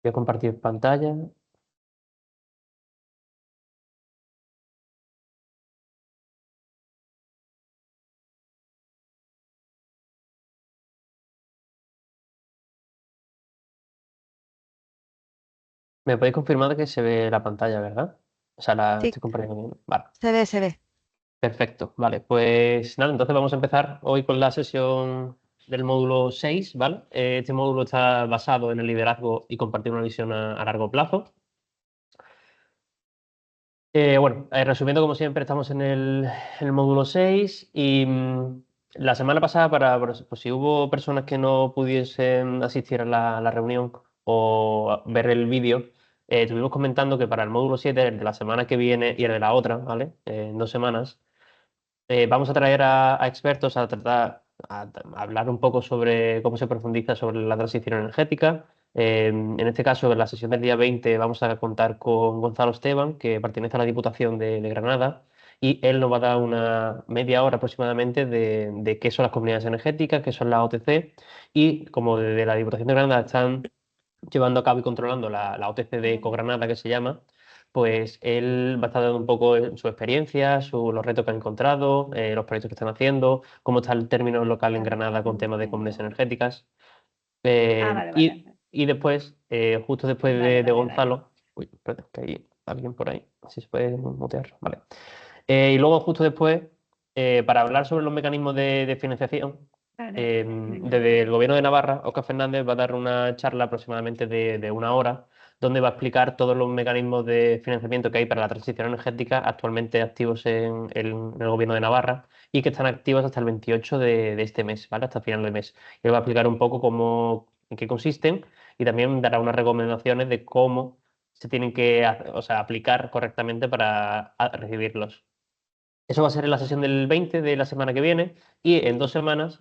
Voy a compartir pantalla. ¿Me podéis confirmar que se ve la pantalla, verdad? O sea, la Sí, estoy compartiendo bien. Vale, se ve, se ve. perfecto. Vale, pues nada, entonces vamos a empezar hoy con la sesión del módulo 6, ¿vale? Este módulo está basado en el liderazgo y compartir una visión a largo plazo. Bueno, resumiendo, como siempre, estamos en el módulo 6 y la semana pasada, pues, si hubo personas que no pudiesen asistir a la reunión o ver el vídeo, estuvimos comentando que para el módulo 7, el de la semana que viene y el de la otra, ¿vale? En 2 semanas, vamos a traer a expertos a tratar, a hablar un poco sobre cómo se profundiza sobre la transición energética. En este caso, en la sesión del día 20 vamos a contar con Gonzalo Esteban, que pertenece a la Diputación de Granada, y él nos va a dar una media hora aproximadamente de qué son las comunidades energéticas, qué son las OTC, y como desde la Diputación de Granada están llevando a cabo y controlando la OTC de Ecogranada, que se llama, pues él va a estar dando un poco su experiencia, los retos que ha encontrado, los proyectos que están haciendo, cómo está el término local en Granada con temas de comunidades energéticas. Ah, vale, vale. Y después, justo después Vale, de vale, vale. Gonzalo, uy, espérate, que hay alguien por ahí, si se puede mutear, vale. Y luego justo después, para hablar sobre los mecanismos de financiación, Vale, venga. desde el Gobierno de Navarra, Óscar Fernández va a dar una charla aproximadamente de 1 hora, donde va a explicar todos los mecanismos de financiamiento que hay para la transición energética actualmente activos en el Gobierno de Navarra y que están activos hasta el 28 de este mes, ¿vale? Hasta el final del mes. Y él va a explicar un poco en qué consisten y también dará unas recomendaciones de cómo se tienen que o sea, aplicar correctamente para recibirlos. Eso va a ser en la sesión del 20 de la semana que viene y en 2 semanas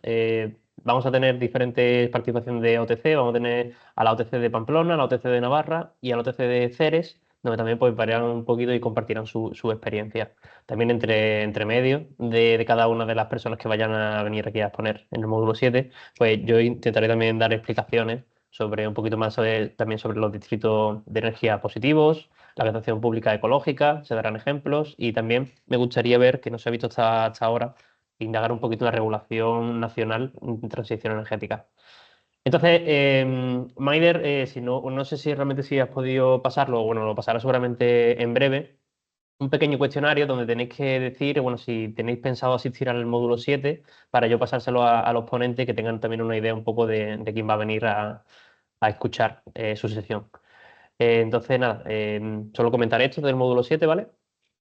vamos a tener diferentes participaciones de OTC. Vamos a tener a la OTC de Pamplona, a la OTC de Navarra y a la OTC de Ceres, donde también pues, variarán un poquito y compartirán su experiencia. También entre medio de cada una de las personas que vayan a venir aquí a exponer en el módulo 7, pues yo intentaré también dar explicaciones sobre un poquito más también sobre los distritos de energía positivos, la captación pública ecológica, se darán ejemplos y también me gustaría ver, que no se ha visto hasta ahora, indagar un poquito en la regulación nacional en transición energética. Entonces, Maider, si no sé si realmente si has podido pasarlo, bueno, lo pasará seguramente en breve, un pequeño cuestionario donde tenéis que decir, bueno, si tenéis pensado asistir al módulo 7 para yo pasárselo a los ponentes que tengan también una idea un poco de quién va a venir a escuchar su sesión. Entonces, nada, solo comentar esto del módulo 7, ¿vale?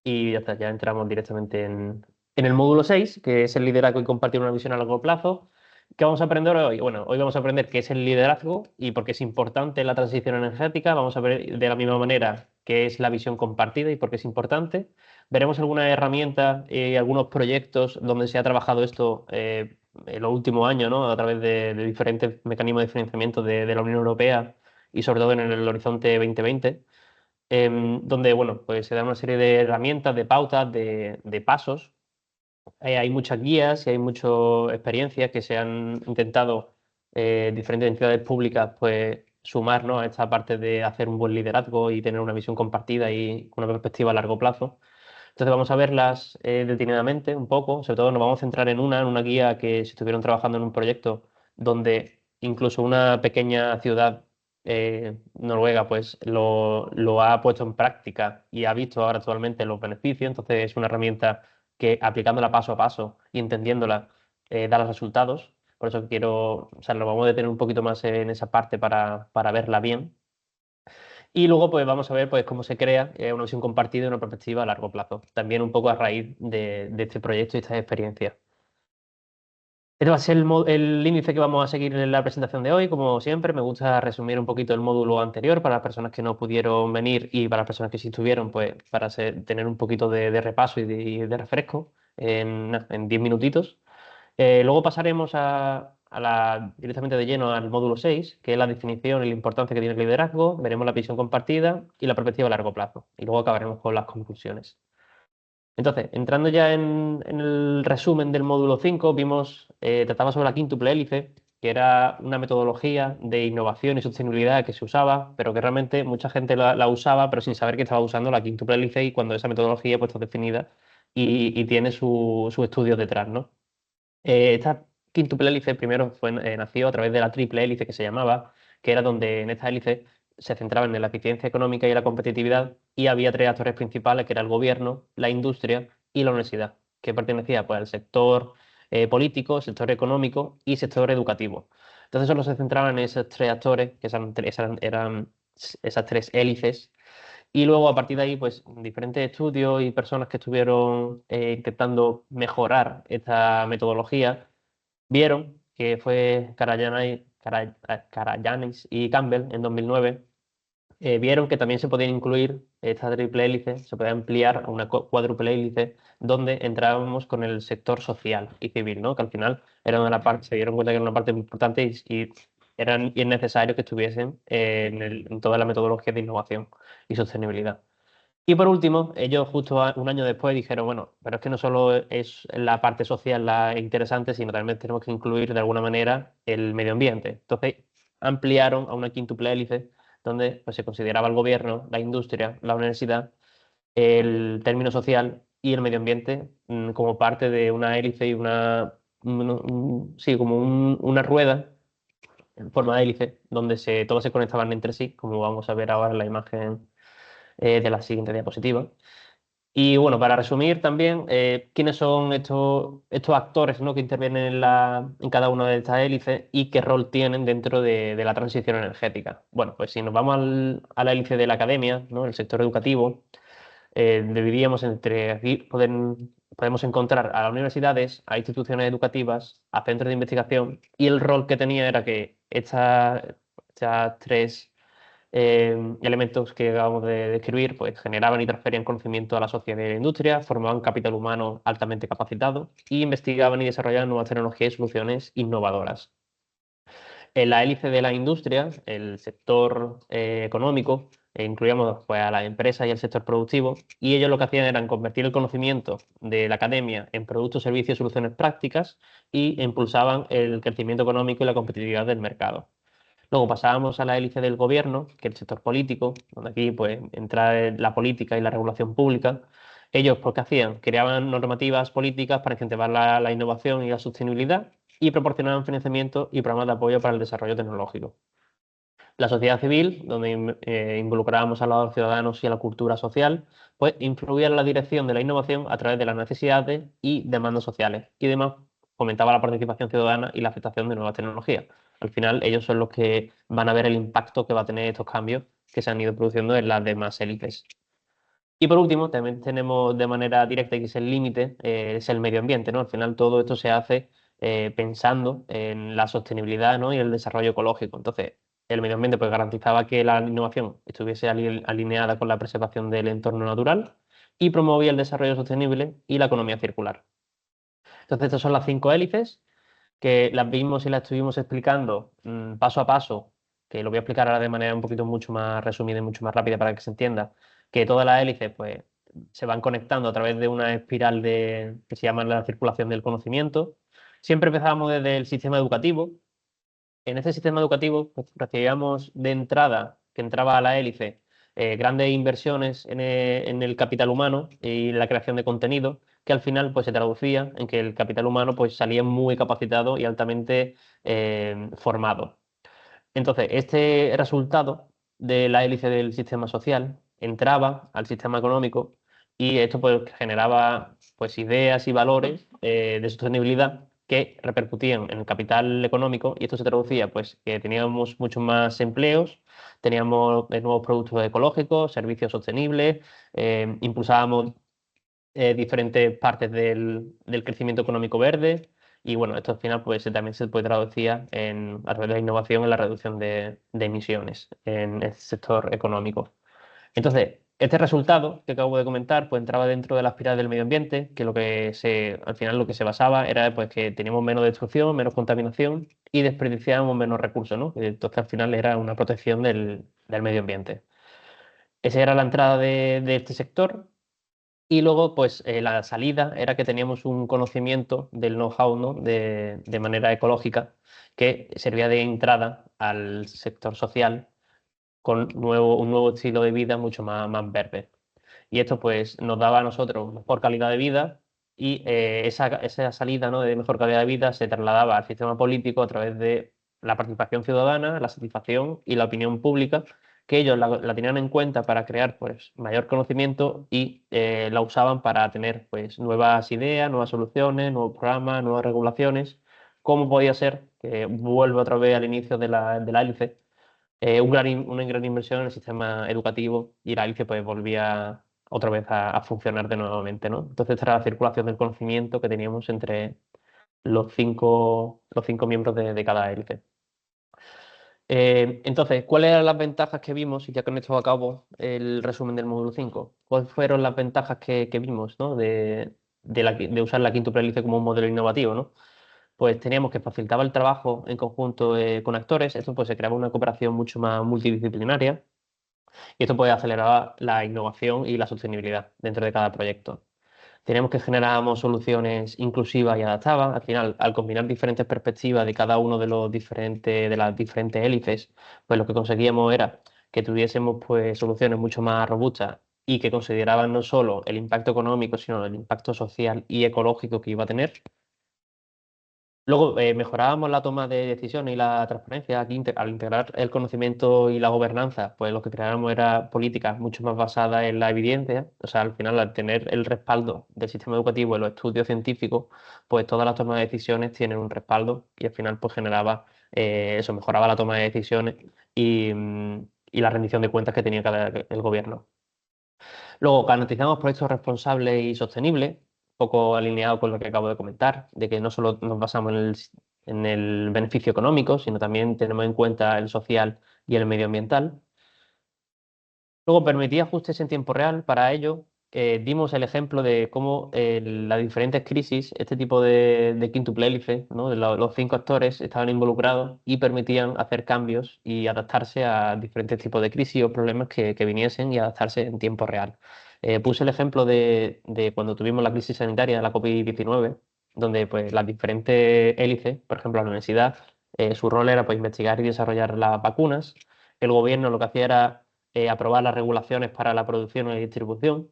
Y ya está, ya entramos directamente en el módulo 6, que es el liderazgo y compartir una visión a largo plazo. ¿Qué vamos a aprender hoy? Bueno, hoy vamos a aprender qué es el liderazgo y por qué es importante la transición energética. Vamos a ver de la misma manera qué es la visión compartida y por qué es importante. Veremos algunas herramientas y algunos proyectos donde se ha trabajado esto en los últimos años, ¿no? A través de diferentes mecanismos de financiamiento de la Unión Europea y sobre todo en el horizonte 2020, donde bueno, pues se da una serie de herramientas, de pautas, de pasos. Hay muchas guías y hay muchas experiencias que se han intentado diferentes entidades públicas pues sumar, ¿no? A esta parte de hacer un buen liderazgo y tener una visión compartida y una perspectiva a largo plazo. Entonces vamos a verlas detenidamente un poco, sobre todo nos vamos a centrar en una guía que se estuvieron trabajando en un proyecto donde incluso una pequeña ciudad noruega pues lo ha puesto en práctica y ha visto ahora actualmente los beneficios. Entonces es una herramienta que aplicándola paso a paso y entendiéndola da los resultados. Por eso quiero, o sea, nos vamos a detener un poquito más en esa parte para verla bien. Y luego pues vamos a ver pues cómo se crea una visión compartida y una perspectiva a largo plazo. También un poco a raíz de este proyecto y estas experiencias. Este va a ser el índice que vamos a seguir en la presentación de hoy. Como siempre, me gusta resumir un poquito el módulo anterior para las personas que no pudieron venir y para las personas que sí estuvieron, pues para tener un poquito de repaso y de refresco en 10 minutitos. Luego pasaremos directamente de lleno al módulo 6, que es la definición y la importancia que tiene el liderazgo. Veremos la visión compartida y la perspectiva a largo plazo. Y luego acabaremos con las conclusiones. Entonces, entrando ya en el resumen del módulo 5, trataba sobre la quíntuple hélice que era una metodología de innovación y sostenibilidad que se usaba, pero que realmente mucha gente la usaba, pero sin saber que estaba usando la quíntuple hélice y cuando esa metodología pues, está definida y tiene su estudio detrás, ¿no? Esta quíntuple hélice primero nació a través de la triple hélice que se llamaba, que era donde en esta hélice se centraban en la eficiencia económica y la competitividad y había tres actores principales, que era el gobierno, la industria y la universidad, que pertenecía pues, al sector político, sector económico y sector educativo. Entonces solo se centraban en esos tres actores, que eran esas tres hélices, y luego a partir de ahí, pues diferentes estudios y personas que estuvieron intentando mejorar esta metodología vieron que fue Karayanis y Campbell en 2009, vieron que también se podía incluir esta triple hélice, se podía ampliar a una cuádruple hélice, donde entrábamos con el sector social y civil, ¿no? Que al final era una parte, se dieron cuenta que era una parte muy importante y es necesario que estuviesen en toda la metodología de innovación y sostenibilidad. Y por último, ellos justo un año después dijeron, bueno, pero es que no solo es la parte social la interesante, sino también tenemos que incluir de alguna manera el medio ambiente. Entonces ampliaron a una quíntuple hélice donde pues, se consideraba el gobierno, la industria, la universidad, el término social y el medio ambiente como parte de una hélice y sí, como una rueda en forma de hélice donde todos se conectaban entre sí, como vamos a ver ahora en la imagen de la siguiente diapositiva. Y bueno, para resumir también, ¿quiénes son estos actores, ¿no? que intervienen en cada una de estas hélices y qué rol tienen dentro de la transición energética? Bueno, pues si nos vamos a la hélice de la academia, ¿no? El sector educativo, dividíamos entre, aquí podemos encontrar a las universidades, a instituciones educativas, a centros de investigación, y el rol que tenía era que estas tres elementos que acabamos de describir, pues generaban y transferían conocimiento a la sociedad y a la industria, formaban capital humano altamente capacitado y investigaban y desarrollaban nuevas tecnologías y soluciones innovadoras. En la hélice de la industria, el sector económico, incluíamos pues, a las empresas y el sector productivo, y ellos lo que hacían era convertir el conocimiento de la academia en productos, servicios y soluciones prácticas y impulsaban el crecimiento económico y la competitividad del mercado. Luego pasábamos a la hélice del gobierno, que es el sector político, donde aquí pues, entra la política y la regulación pública. Ellos, pues, ¿qué hacían? Creaban normativas políticas para incentivar la innovación y la sostenibilidad y proporcionaban financiamiento y programas de apoyo para el desarrollo tecnológico. La sociedad civil, donde involucrábamos a los ciudadanos y a la cultura social, pues influía en la dirección de la innovación a través de las necesidades y demandas sociales. Y además fomentaba la participación ciudadana y la aceptación de nuevas tecnologías. Al final, ellos son los que van a ver el impacto que va a tener estos cambios que se han ido produciendo en las demás élites. Y por último, también tenemos de manera directa, que es el límite, es el medio ambiente, ¿no? Al final todo esto se hace pensando en la sostenibilidad, ¿no? y el desarrollo ecológico. Entonces, el medio ambiente pues, garantizaba que la innovación estuviese alineada con la preservación del entorno natural y promovía el desarrollo sostenible y la economía circular. Entonces, estas son las cinco hélices que las vimos y las estuvimos explicando paso a paso, que lo voy a explicar ahora de manera un poquito mucho más resumida y mucho más rápida para que se entienda, que todas las hélices pues, se van conectando a través de una espiral que se llama la circulación del conocimiento. Siempre empezábamos desde el sistema educativo. En este sistema educativo pues, recibíamos de entrada, que entraba a la hélice, grandes inversiones en el capital humano y la creación de contenido, que al final pues, se traducía en que el capital humano pues, salía muy capacitado y altamente formado. Entonces, este resultado de la hélice del sistema social entraba al sistema económico y esto pues, generaba pues, ideas y valores de sostenibilidad que repercutían en el capital económico y esto se traducía pues, que teníamos muchos más empleos, teníamos nuevos productos ecológicos, servicios sostenibles, impulsábamos diferentes partes del crecimiento económico verde. Y bueno, esto al final pues, también se puede traducir a través de la innovación en la reducción de emisiones en el sector económico. Entonces, este resultado que acabo de comentar pues, entraba dentro de la espiral del medio ambiente, que al final lo que se basaba era pues, que teníamos menos destrucción, menos contaminación y desperdiciábamos menos recursos, ¿no? Entonces, al final era una protección del medio ambiente. Esa era la entrada de este sector. Y luego, pues la salida era que teníamos un conocimiento del know-how, ¿no? De manera ecológica que servía de entrada al sector social con un nuevo estilo de vida mucho más verde. Y esto pues nos daba a nosotros mejor calidad de vida y esa salida, ¿no? de mejor calidad de vida se trasladaba al sistema político a través de la participación ciudadana, la satisfacción y la opinión pública, que ellos la tenían en cuenta para crear pues, mayor conocimiento y la usaban para tener pues, nuevas ideas, nuevas soluciones, nuevos programas, nuevas regulaciones. ¿Cómo podía ser? Que vuelvo otra vez al inicio de la hélice, una gran inversión en el sistema educativo y la hélice pues volvía otra vez a funcionar de nuevamente, ¿no? Entonces esta era la circulación del conocimiento que teníamos entre los cinco miembros de cada hélice. Entonces, ¿cuáles eran las ventajas que vimos? Y ya con esto acabo el resumen del módulo 5. ¿Cuáles fueron las ventajas que vimos, ¿no? de usar la quíntuple hélice como un modelo innovativo, ¿no? Pues teníamos que facilitaba el trabajo en conjunto con actores. Esto pues se creaba una cooperación mucho más multidisciplinaria y esto puede acelerar la innovación y la sostenibilidad dentro de cada proyecto. Teníamos que generar soluciones inclusivas y adaptadas. Al final, al combinar diferentes perspectivas de cada uno de las diferentes hélices, pues lo que conseguíamos era que tuviésemos pues, soluciones mucho más robustas y que consideraban no solo el impacto económico, sino el impacto social y ecológico que iba a tener. Luego mejorábamos la toma de decisiones y la transparencia. Aquí, al integrar el conocimiento y la gobernanza, pues lo que creábamos era políticas mucho más basadas en la evidencia. O sea, al final, al tener el respaldo del sistema educativo en los estudios científicos, pues todas las tomas de decisiones tienen un respaldo y al final pues generaba eso, mejoraba la toma de decisiones y la rendición de cuentas que tenía el gobierno. Luego, garantizamos proyectos responsables y sostenibles, un poco alineado con lo que acabo de comentar, de que no solo nos basamos en el beneficio económico, sino también tenemos en cuenta el social y el medioambiental. Luego, permitía ajustes en tiempo real. Para ello, dimos el ejemplo de cómo las diferentes crisis, este tipo de quíntuple hélice, ¿no? Los cinco actores estaban involucrados y permitían hacer cambios y adaptarse a diferentes tipos de crisis o problemas que viniesen y adaptarse en tiempo real. Puse el ejemplo de cuando tuvimos la crisis sanitaria de la COVID-19, donde pues, las diferentes hélices, por ejemplo, la universidad, su rol era pues, investigar y desarrollar las vacunas. El gobierno lo que hacía era aprobar las regulaciones para la producción y la distribución.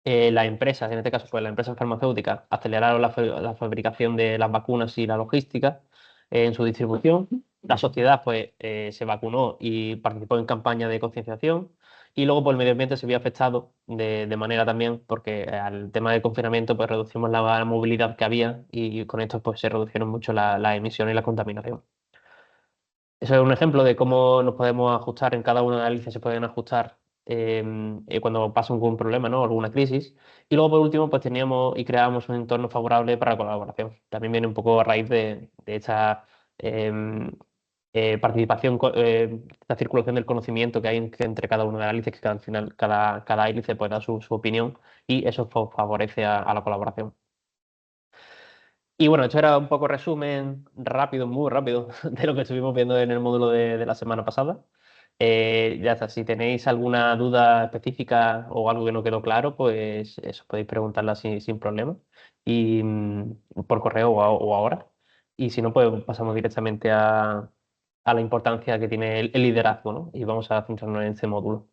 Las empresas, en este caso, pues las empresas farmacéuticas, aceleraron la fabricación de las vacunas y la logística en su distribución. La sociedad, pues, se vacunó y participó en campañas de concienciación. Y luego, pues, el medio ambiente se vio afectado de manera también, porque al tema del confinamiento, pues, reducimos la movilidad que había y con esto, pues, se redujeron mucho las emisiones y la contaminación. Eso es un ejemplo de cómo nos podemos ajustar en cada una de las hélices, se pueden ajustar cuando pasa algún problema, ¿no? Alguna crisis. Y luego, por último, pues teníamos y creábamos un entorno favorable para la colaboración. También viene un poco a raíz de esta em, participación, esta circulación del conocimiento que hay entre cada una de las hélices, que al final cada hélice puede dar su opinión y eso favorece a la colaboración. Y bueno, esto era un poco resumen rápido, muy rápido, de lo que estuvimos viendo en el módulo de la semana pasada. Ya está, si tenéis alguna duda específica o algo que no quedó claro, pues eso podéis preguntarla sin problema y por correo o ahora. Y si no, pues pasamos directamente a la importancia que tiene el liderazgo, ¿no? Y vamos a centrarnos en este módulo.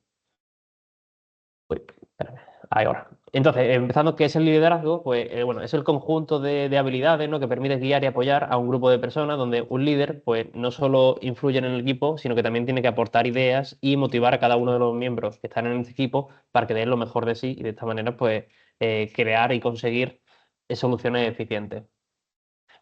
Uy, espérame, ahora. Entonces, empezando, ¿qué es el liderazgo? Pues bueno, es el conjunto de habilidades, ¿no? que permite guiar y apoyar a un grupo de personas donde un líder pues, no solo influye en el equipo, sino que también tiene que aportar ideas y motivar a cada uno de los miembros que están en este equipo para que den lo mejor de sí y de esta manera pues, crear y conseguir soluciones eficientes.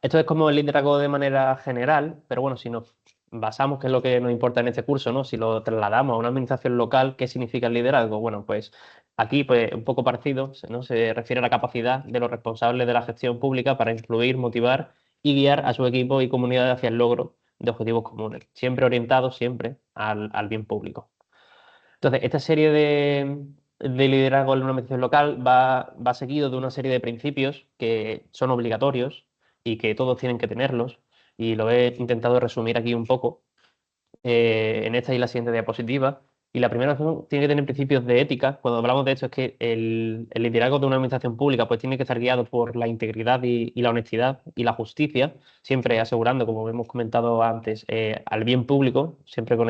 Esto es como el liderazgo de manera general, pero bueno, si nos basamos, que es lo que nos importa en este curso, ¿no? Si lo trasladamos a una administración local, ¿qué significa el liderazgo? Bueno, pues aquí, pues un poco parecido, ¿no? Se refiere a la capacidad de los responsables de la gestión pública para influir, motivar y guiar a su equipo y comunidad hacia el logro de objetivos comunes, siempre orientados siempre al bien público. Entonces, esta serie de liderazgo en una administración local va seguido de una serie de principios que son obligatorios y que todos tienen que tenerlos. Y lo he intentado resumir aquí un poco en esta y la siguiente diapositiva. Y la primera razón tiene que tener principios de ética. Cuando hablamos de esto es que el liderazgo de una administración pública pues tiene que estar guiado por la integridad y la honestidad y la justicia, siempre asegurando, como hemos comentado antes, al bien público, siempre con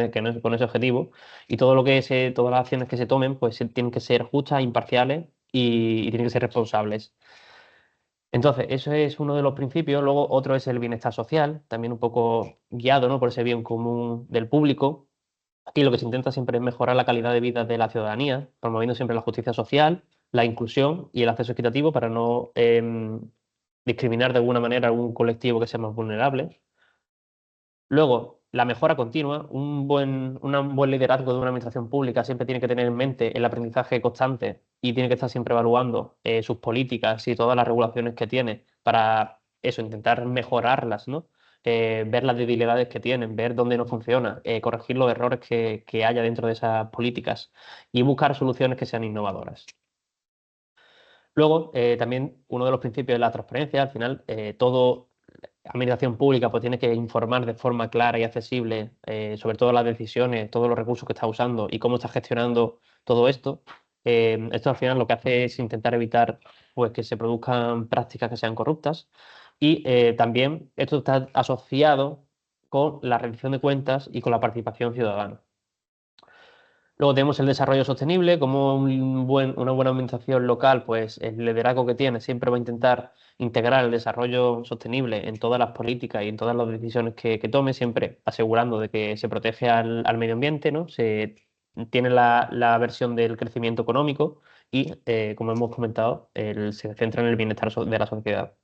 ese objetivo. Y todo lo que todas las acciones que se tomen pues tienen que ser justas, imparciales y tienen que ser responsables. Entonces, eso es uno de los principios. Luego, otro es el bienestar social, también un poco guiado, ¿no?, por ese bien común del público. Aquí lo que se intenta siempre es mejorar la calidad de vida de la ciudadanía, promoviendo siempre la justicia social, la inclusión y el acceso equitativo para no discriminar de alguna manera a algún colectivo que sea más vulnerable. Luego, la mejora continua, un buen liderazgo de una administración pública siempre tiene que tener en mente el aprendizaje constante y tiene que estar siempre evaluando sus políticas y todas las regulaciones que tiene para eso, intentar mejorarlas, ¿no? Ver las debilidades que tienen, ver dónde no funciona, corregir los errores que haya dentro de esas políticas y buscar soluciones que sean innovadoras. Luego, también uno de los principios es la transparencia. Al final, todo administración pública pues tiene que informar de forma clara y accesible sobre todas las decisiones, todos los recursos que está usando y cómo está gestionando todo esto. Esto al final lo que hace es intentar evitar pues, que se produzcan prácticas que sean corruptas y también esto está asociado con la rendición de cuentas y con la participación ciudadana. Luego tenemos el desarrollo sostenible, como una buena administración local, pues el liderazgo que tiene siempre va a intentar integrar el desarrollo sostenible en todas las políticas y en todas las decisiones que tome, siempre asegurando de que se protege al medio ambiente, ¿no? Se tiene la versión del crecimiento económico y, como hemos comentado, se centra en el bienestar de la sociedad.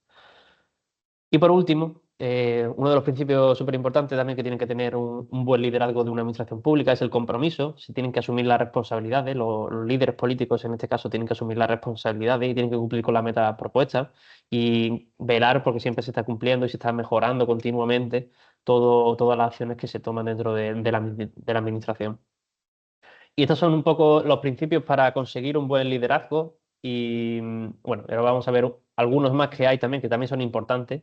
Y por último, uno de los principios súper importantes también que tienen que tener un buen liderazgo de una administración pública es el compromiso. Se tienen que asumir las responsabilidades, los líderes políticos en este caso tienen que asumir las responsabilidades y tienen que cumplir con las metas propuestas y velar porque siempre se está cumpliendo y se está mejorando continuamente todas las acciones que se toman dentro de la administración. Y estos son un poco los principios para conseguir un buen liderazgo. Y bueno, ahora vamos a ver algunos más que hay también, que también son importantes.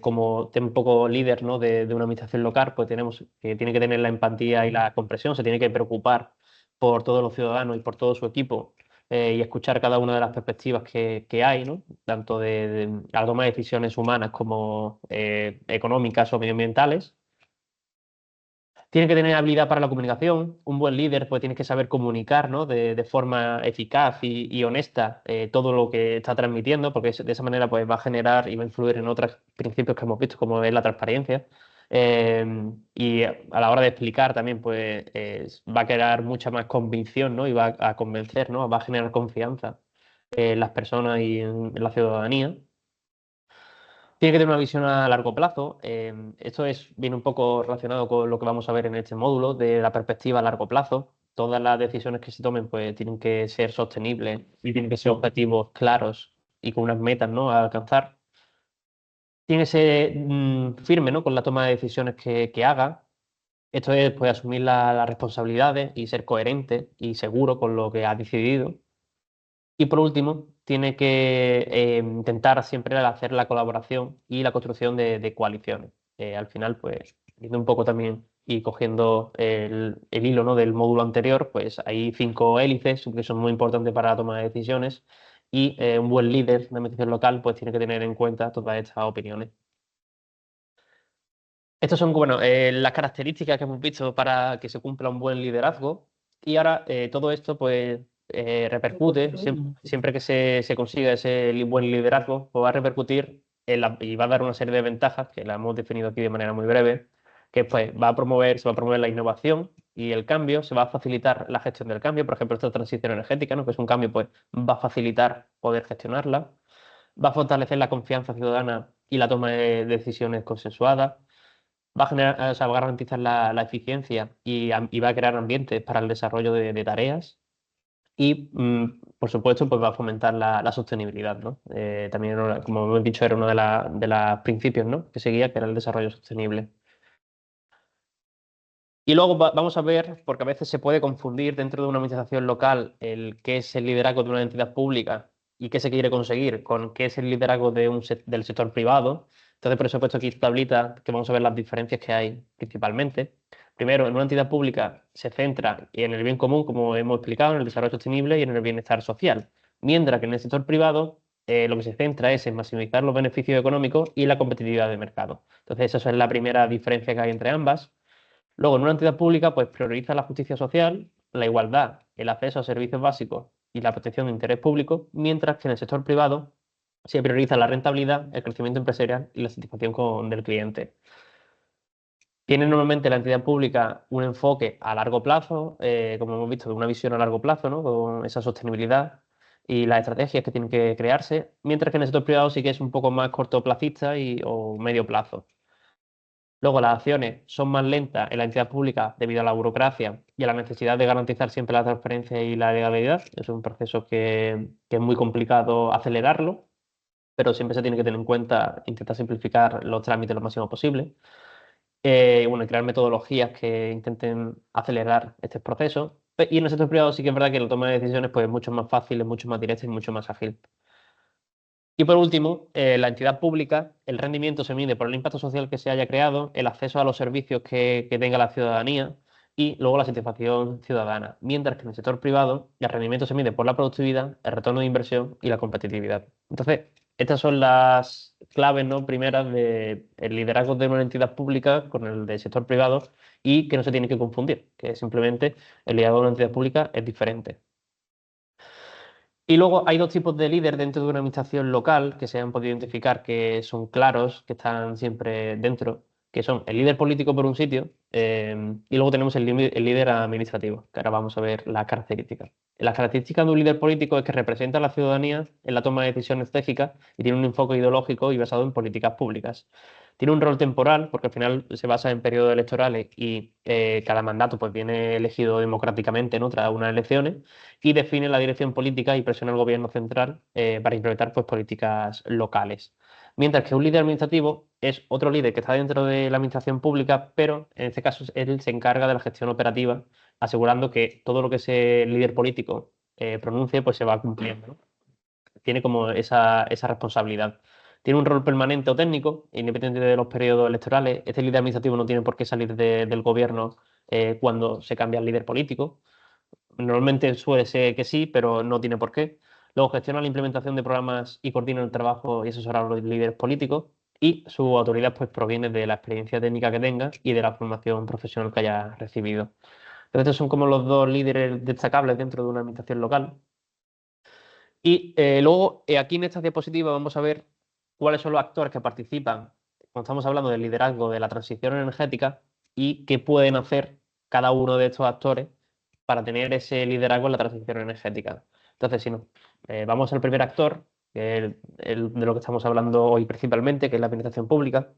Como un poco líder, ¿no?, de una administración local, pues tenemos que tiene que tener la empatía y la comprensión, se tiene que preocupar por todos los ciudadanos y por todo su equipo y escuchar cada una de las perspectivas que hay, ¿no?, tanto de la toma de decisiones humanas como económicas o medioambientales. Tiene que tener habilidad para la comunicación. Un buen líder pues tiene que saber comunicar, ¿no?, de forma eficaz y honesta todo lo que está transmitiendo, porque de esa manera pues, va a generar y va a influir en otros principios que hemos visto, como es la transparencia. Y a la hora de explicar también pues, va a crear mucha más convicción, ¿no?, y va a convencer, ¿no?, va a generar confianza en las personas y en la ciudadanía. Tiene que tener una visión a largo plazo. Esto viene un poco relacionado con lo que vamos a ver en este módulo de la perspectiva a largo plazo. Todas las decisiones que se tomen pues, tienen que ser sostenibles y tienen que ser objetivos claros y con unas metas, ¿no?, a alcanzar. Tiene que ser firme, ¿no?, con la toma de decisiones que haga. Esto es pues, asumir las responsabilidades y ser coherente y seguro con lo que ha decidido. Y por último, tiene que intentar siempre hacer la colaboración y la construcción de coaliciones. Al final, pues, viendo un poco también y cogiendo el hilo, ¿no?, del módulo anterior, pues hay 5 hélices que son muy importantes para la toma de decisiones y un buen líder de administración local pues tiene que tener en cuenta todas estas opiniones. Estas son, bueno, las características que hemos visto para que se cumpla un buen liderazgo y ahora todo esto pues repercute, siempre que se consiga ese buen liderazgo, pues va a repercutir y va a dar una serie de ventajas que las hemos definido aquí de manera muy breve, que pues se va a promover la innovación y el cambio, se va a facilitar la gestión del cambio, por ejemplo, esta transición energética, ¿no?, que es un cambio, pues va a facilitar poder gestionarla, va a fortalecer la confianza ciudadana y la toma de decisiones consensuadas, va a generar, o sea, va a garantizar la eficiencia y va a crear ambientes para el desarrollo de tareas y, por supuesto, pues va a fomentar la sostenibilidad, ¿no? También, como hemos dicho, era uno de los principios, ¿no?, que seguía, que era el desarrollo sostenible. Y luego vamos a ver, porque a veces se puede confundir dentro de una administración local el qué es el liderazgo de una entidad pública y qué se quiere conseguir con qué es el liderazgo del sector privado. Entonces, por eso he puesto aquí esta tablita que vamos a ver las diferencias que hay principalmente. primero, en una entidad pública se centra en el bien común, como hemos explicado, en el desarrollo sostenible y en el bienestar social, mientras que en el sector privado lo que se centra es en maximizar los beneficios económicos y la competitividad de mercado. Entonces, esa es la primera diferencia que hay entre ambas. Luego, en una entidad pública, pues prioriza la justicia social, la igualdad, el acceso a servicios básicos y la protección de interés público, mientras que en el sector privado se prioriza la rentabilidad, el crecimiento empresarial y la satisfacción del cliente. Tiene normalmente la entidad pública un enfoque a largo plazo, como hemos visto, de una visión a largo plazo, ¿no? Con esa sostenibilidad y las estrategias que tienen que crearse, mientras que en el sector privado sí que es un poco más cortoplacista o medio plazo. Luego, las acciones son más lentas en la entidad pública debido a la burocracia y a la necesidad de garantizar siempre la transparencia y la legalidad. Es un proceso que es muy complicado acelerarlo, pero siempre se tiene que tener en cuenta intentar simplificar los trámites lo máximo posible. Bueno, y crear metodologías que intenten acelerar este proceso. Y en el sector privado sí que es verdad que la toma de decisiones pues, es mucho más fácil, es mucho más directa y mucho más ágil. Y por último, la entidad pública, el rendimiento se mide por el impacto social que se haya creado, el acceso a los servicios que tenga la ciudadanía y luego la satisfacción ciudadana. Mientras que en el sector privado, el rendimiento se mide por la productividad, el retorno de inversión y la competitividad. Entonces, estas son las claves, ¿no? Primeras del liderazgo de una entidad pública con el del sector privado y que no se tiene que confundir, que simplemente el liderazgo de una entidad pública es diferente. Y luego hay dos tipos de líder dentro de una administración local que se han podido identificar que son claros, que están siempre dentro, que son el líder político por un sitio y luego tenemos el líder administrativo, que ahora vamos a ver las características. Las características de un líder político es que representa a la ciudadanía en la toma de decisiones estratégicas y tiene un enfoque ideológico y basado en políticas públicas. Tiene un rol temporal, porque al final se basa en periodos electorales y cada mandato pues, viene elegido democráticamente, ¿no? Tras unas elecciones y define la dirección política y presiona al gobierno central para implementar pues, políticas locales. Mientras que un líder administrativo es otro líder que está dentro de la administración pública, pero en este caso él se encarga de la gestión operativa, asegurando que todo lo que ese líder político pronuncie pues, se va cumpliendo, ¿no? Tiene como esa responsabilidad. Tiene un rol permanente o técnico, independiente de los periodos electorales. Este líder administrativo no tiene por qué salir del gobierno cuando se cambia el líder político. Normalmente suele ser que sí, pero no tiene por qué. Luego gestiona la implementación de programas y coordina el trabajo y asesorar a los líderes políticos. Y su autoridad pues, proviene de la experiencia técnica que tenga y de la formación profesional que haya recibido. Entonces, estos son como los dos líderes destacables dentro de una administración local. Y luego, aquí en esta diapositiva vamos a ver cuáles son los actores que participan cuando estamos hablando del liderazgo de la transición energética y qué pueden hacer cada uno de estos actores para tener ese liderazgo en la transición energética. Entonces, si no, vamos al primer actor, que es de lo que estamos hablando hoy principalmente, que es la administración pública.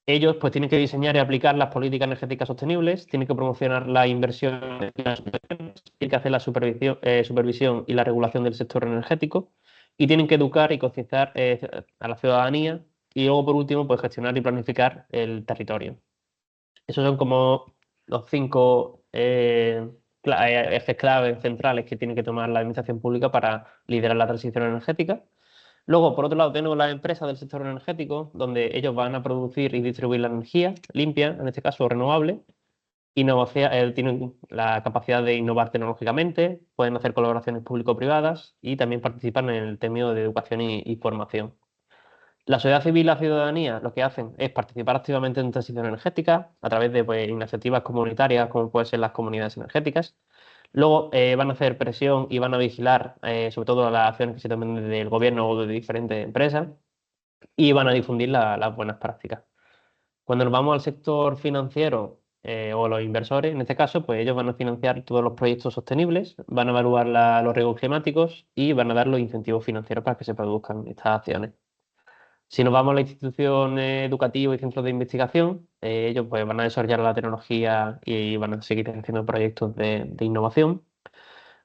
Ellos pues tienen que diseñar y aplicar las políticas energéticas sostenibles, tienen que promocionar la inversión, tienen que hacer la supervisión y la regulación del sector energético y tienen que educar y concienciar a la ciudadanía y luego por último pues gestionar y planificar el territorio. Esos son como los cinco ejes clave centrales que tiene que tomar la administración pública para liderar la transición energética. Luego, por otro lado, tenemos las empresas del sector energético, donde ellos van a producir y distribuir la energía limpia, en este caso renovable, tienen la capacidad de innovar tecnológicamente, pueden hacer colaboraciones público-privadas y también participan en el tema de educación y formación. La sociedad civil y la ciudadanía lo que hacen es participar activamente en transición energética a través de pues, iniciativas comunitarias como pueden ser las comunidades energéticas. Luego van a hacer presión y van a vigilar sobre todo las acciones que se tomen desde el gobierno o de diferentes empresas y van a difundir las buenas prácticas. Cuando nos vamos al sector financiero o los inversores, en este caso, pues ellos van a financiar todos los proyectos sostenibles, van a evaluar los riesgos climáticos y van a dar los incentivos financieros para que se produzcan estas acciones. Si nos vamos a la institución educativa y centros de investigación, ellos pues, van a desarrollar la tecnología y van a seguir haciendo proyectos de innovación.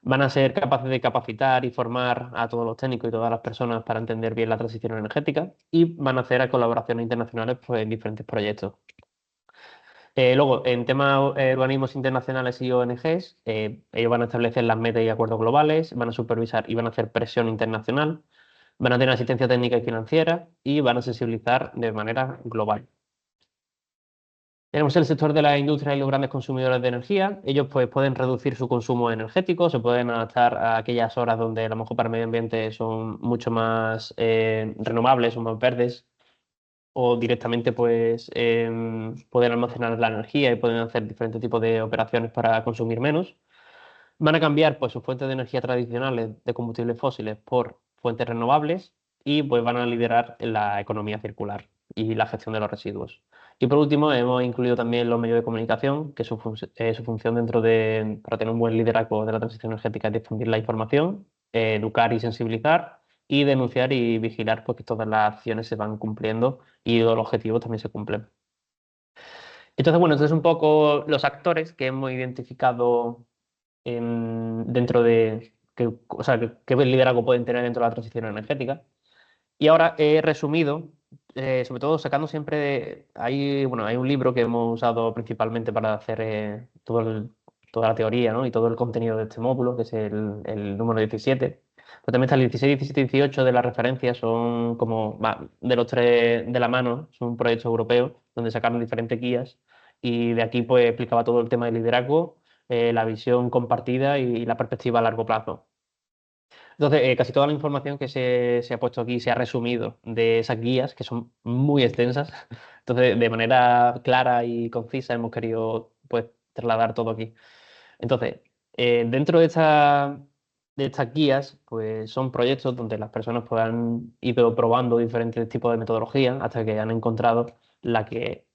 Van a ser capaces de capacitar y formar a todos los técnicos y todas las personas para entender bien la transición energética y van a hacer colaboraciones internacionales pues, en diferentes proyectos. Luego, en temas organismos internacionales y ONGs, ellos van a establecer las metas y acuerdos globales, van a supervisar y van a hacer presión internacional, van a tener asistencia técnica y financiera y van a sensibilizar de manera global. Tenemos el sector de la industria y los grandes consumidores de energía. Ellos pues pueden reducir su consumo energético, se pueden adaptar a aquellas horas donde a lo mejor para el medio ambiente son mucho más renovables o más verdes, o directamente pues pueden almacenar la energía y pueden hacer diferentes tipos de operaciones para consumir menos. Van a cambiar pues sus fuentes de energía tradicionales de combustibles fósiles por fuentes renovables y pues van a liderar la economía circular y la gestión de los residuos. Y por último, hemos incluido también los medios de comunicación, que su función para tener un buen liderazgo de la transición energética es difundir la información, educar y sensibilizar, y denunciar y vigilar pues, que todas las acciones se van cumpliendo y los objetivos también se cumplen. Entonces, bueno, estos son un poco los actores que hemos identificado dentro de, o sea, qué liderazgo pueden tener dentro de la transición energética. Y ahora he resumido, sobre todo sacando siempre bueno, hay un libro que hemos usado principalmente para hacer toda la teoría, ¿no? Y todo el contenido de este módulo, que es el número 17. Pero también está el 16, 17 y 18 de las referencias, son como de los tres de la mano, son un proyecto europeo donde sacaron diferentes guías y de aquí pues explicaba todo el tema del liderazgo, la visión compartida y la perspectiva a largo plazo. Entonces, casi toda la información que se ha puesto aquí se ha resumido de esas guías, que son muy extensas. Entonces, de manera clara y concisa hemos querido pues, trasladar todo aquí. Entonces, dentro de estas guías, pues son proyectos donde las personas pues, han ido probando diferentes tipos de metodologías hasta que han encontrado las que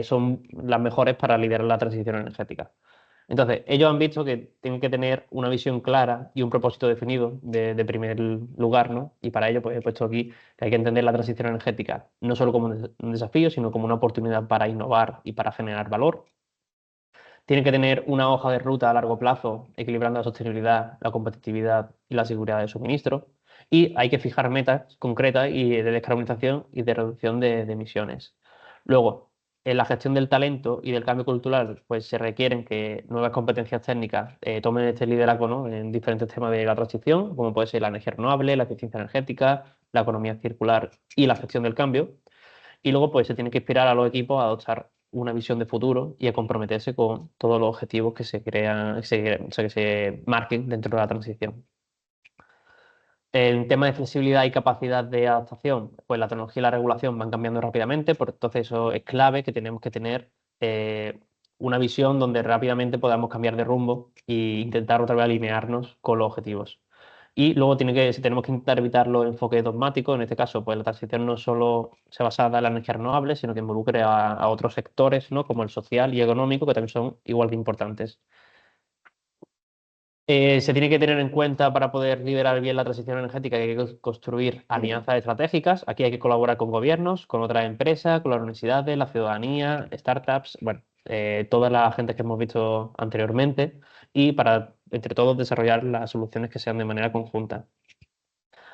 son las mejores para liderar la transición energética. Entonces, ellos han visto que tienen que tener una visión clara y un propósito definido de primer lugar, ¿no? Y para ello, pues he puesto aquí que hay que entender la transición energética no solo como un desafío, sino como una oportunidad para innovar y para generar valor. Tienen que tener una hoja de ruta a largo plazo, equilibrando la sostenibilidad, la competitividad y la seguridad de suministro. Y hay que fijar metas concretas y de descarbonización y de reducción de emisiones. Luego, en la gestión del talento y del cambio cultural, pues se requieren que nuevas competencias técnicas tomen este liderazgo, ¿no? En diferentes temas de la transición, como puede ser la energía renovable, la eficiencia energética, la economía circular y la gestión del cambio. Y luego pues se tiene que inspirar a los equipos a adoptar una visión de futuro y a comprometerse con todos los objetivos que se crean, o sea, que se marquen dentro de la transición. En tema de flexibilidad y capacidad de adaptación, pues la tecnología y la regulación van cambiando rápidamente, por entonces eso es clave que tenemos que tener una visión donde rápidamente podamos cambiar de rumbo e intentar otra vez alinearnos con los objetivos. Y luego si tenemos que intentar evitar los enfoques dogmáticos, en este caso, pues la transición no solo se basa en la energía renovable, sino que involucre a otros sectores, ¿no? Como el social y económico, que también son igual de importantes. Se tiene que tener en cuenta para poder liderar bien la transición energética que hay que construir alianzas estratégicas. Aquí hay que colaborar con gobiernos, con otras empresas, con las universidades, la ciudadanía, startups, bueno, todas las agentes que hemos visto anteriormente y para, entre todos, desarrollar las soluciones que sean de manera conjunta.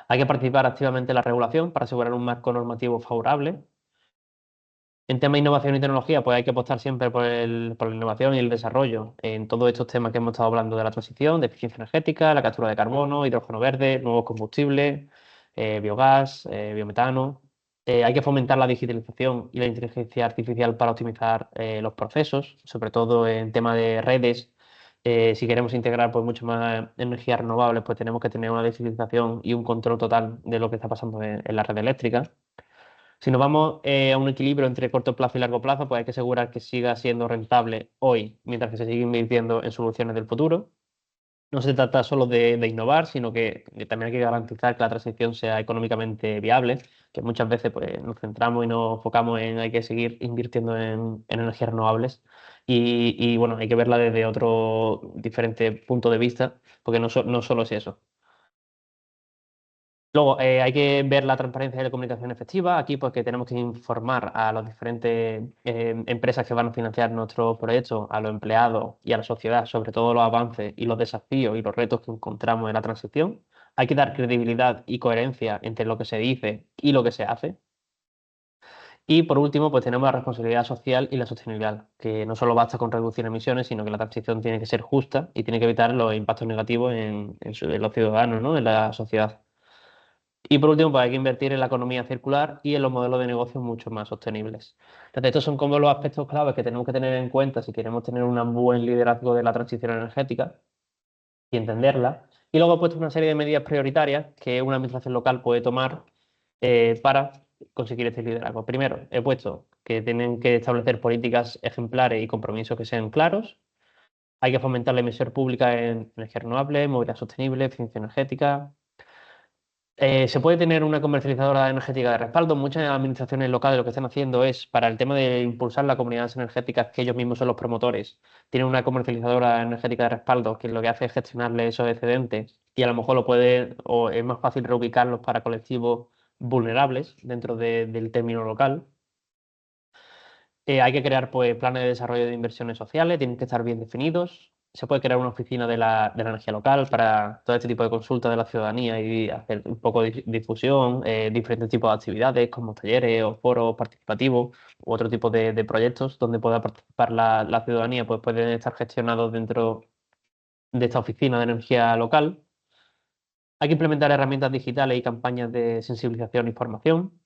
Hay que participar activamente en la regulación para asegurar un marco normativo favorable. En tema de innovación y tecnología, pues hay que apostar siempre por la innovación y el desarrollo en todos estos temas que hemos estado hablando de la transición, de eficiencia energética, la captura de carbono, hidrógeno verde, nuevos combustibles, biogás, biometano. Hay que fomentar la digitalización y la inteligencia artificial para optimizar los procesos, sobre todo en tema de redes. Si queremos integrar pues, mucho más energías renovables, pues tenemos que tener una digitalización y un control total de lo que está pasando en la red eléctrica. Si nos vamos a un equilibrio entre corto plazo y largo plazo, pues hay que asegurar que siga siendo rentable hoy, mientras que se sigue invirtiendo en soluciones del futuro. No se trata solo de innovar, sino que también hay que garantizar que la transición sea económicamente viable, que muchas veces pues, nos centramos y nos enfocamos en hay que seguir invirtiendo en energías renovables bueno, hay que verla desde otro diferente punto de vista, porque no solo es eso. Luego, hay que ver la transparencia y la comunicación efectiva. Aquí, pues, que tenemos que informar a las diferentes empresas que van a financiar nuestros proyectos, a los empleados y a la sociedad sobre todos los avances y los desafíos y los retos que encontramos en la transición. Hay que dar credibilidad y coherencia entre lo que se dice y lo que se hace. Y por último, pues tenemos la responsabilidad social y la sostenibilidad, que no solo basta con reducir emisiones, sino que la transición tiene que ser justa y tiene que evitar los impactos negativos en los ciudadanos, ¿no? En la sociedad. Y por último, pues hay que invertir en la economía circular y en los modelos de negocio mucho más sostenibles. Entonces, estos son como los aspectos claves que tenemos que tener en cuenta si queremos tener un buen liderazgo de la transición energética y entenderla. Y luego he puesto una serie de medidas prioritarias que una administración local puede tomar para conseguir este liderazgo. Primero, he puesto que tienen que establecer políticas ejemplares y compromisos que sean claros. Hay que fomentar la inversión pública en energías renovables, movilidad sostenible, eficiencia energética. Se puede tener una comercializadora energética de respaldo. Muchas administraciones locales lo que están haciendo es, para el tema de impulsar las comunidades energéticas, que ellos mismos son los promotores, tienen una comercializadora energética de respaldo que lo que hace es gestionarle esos excedentes y a lo mejor lo puede, o es más fácil reubicarlos para colectivos vulnerables dentro del término local. Hay que crear pues, planes de desarrollo de inversiones sociales, tienen que estar bien definidos. Se puede crear una oficina de la energía local para todo este tipo de consultas de la ciudadanía y hacer un poco de difusión, diferentes tipos de actividades como talleres o foros participativos u otro tipo de proyectos donde pueda participar la ciudadanía, pues pueden estar gestionados dentro de esta oficina de energía local. Hay que implementar herramientas digitales y campañas de sensibilización y formación.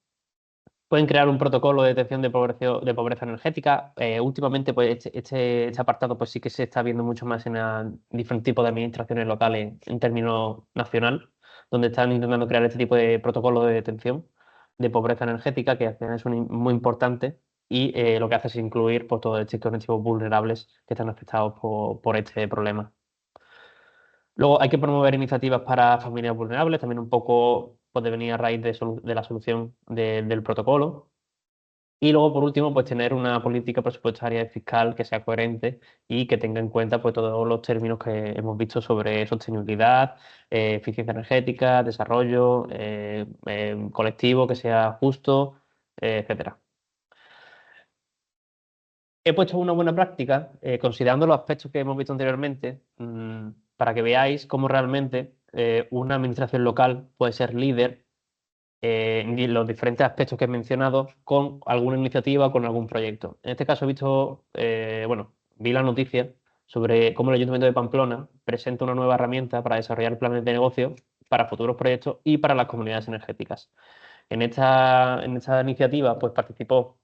Pueden crear un protocolo de detección de pobreza energética. Últimamente, pues, este apartado pues, sí que se está viendo mucho más en diferentes tipos de administraciones locales en términos nacional, donde están intentando crear este tipo de protocolo de detección de pobreza energética, que al final son muy importantes y lo que hace es incluir pues, todos estos colectivos vulnerables que están afectados por este problema. Luego hay que promover iniciativas para familias vulnerables, también un poco puede venir a raíz de la solución del protocolo. Y luego, por último, pues tener una política presupuestaria y fiscal que sea coherente y que tenga en cuenta pues, todos los términos que hemos visto sobre sostenibilidad, eficiencia energética, desarrollo, colectivo, que sea justo, etcétera. He puesto una buena práctica, considerando los aspectos que hemos visto anteriormente, para que veáis cómo realmente una administración local puede ser líder en los diferentes aspectos que he mencionado con alguna iniciativa o con algún proyecto. En este caso he visto, bueno, vi la noticia sobre cómo el Ayuntamiento de Pamplona presenta una nueva herramienta para desarrollar planes de negocio para futuros proyectos y para las comunidades energéticas. En esta iniciativa pues, participó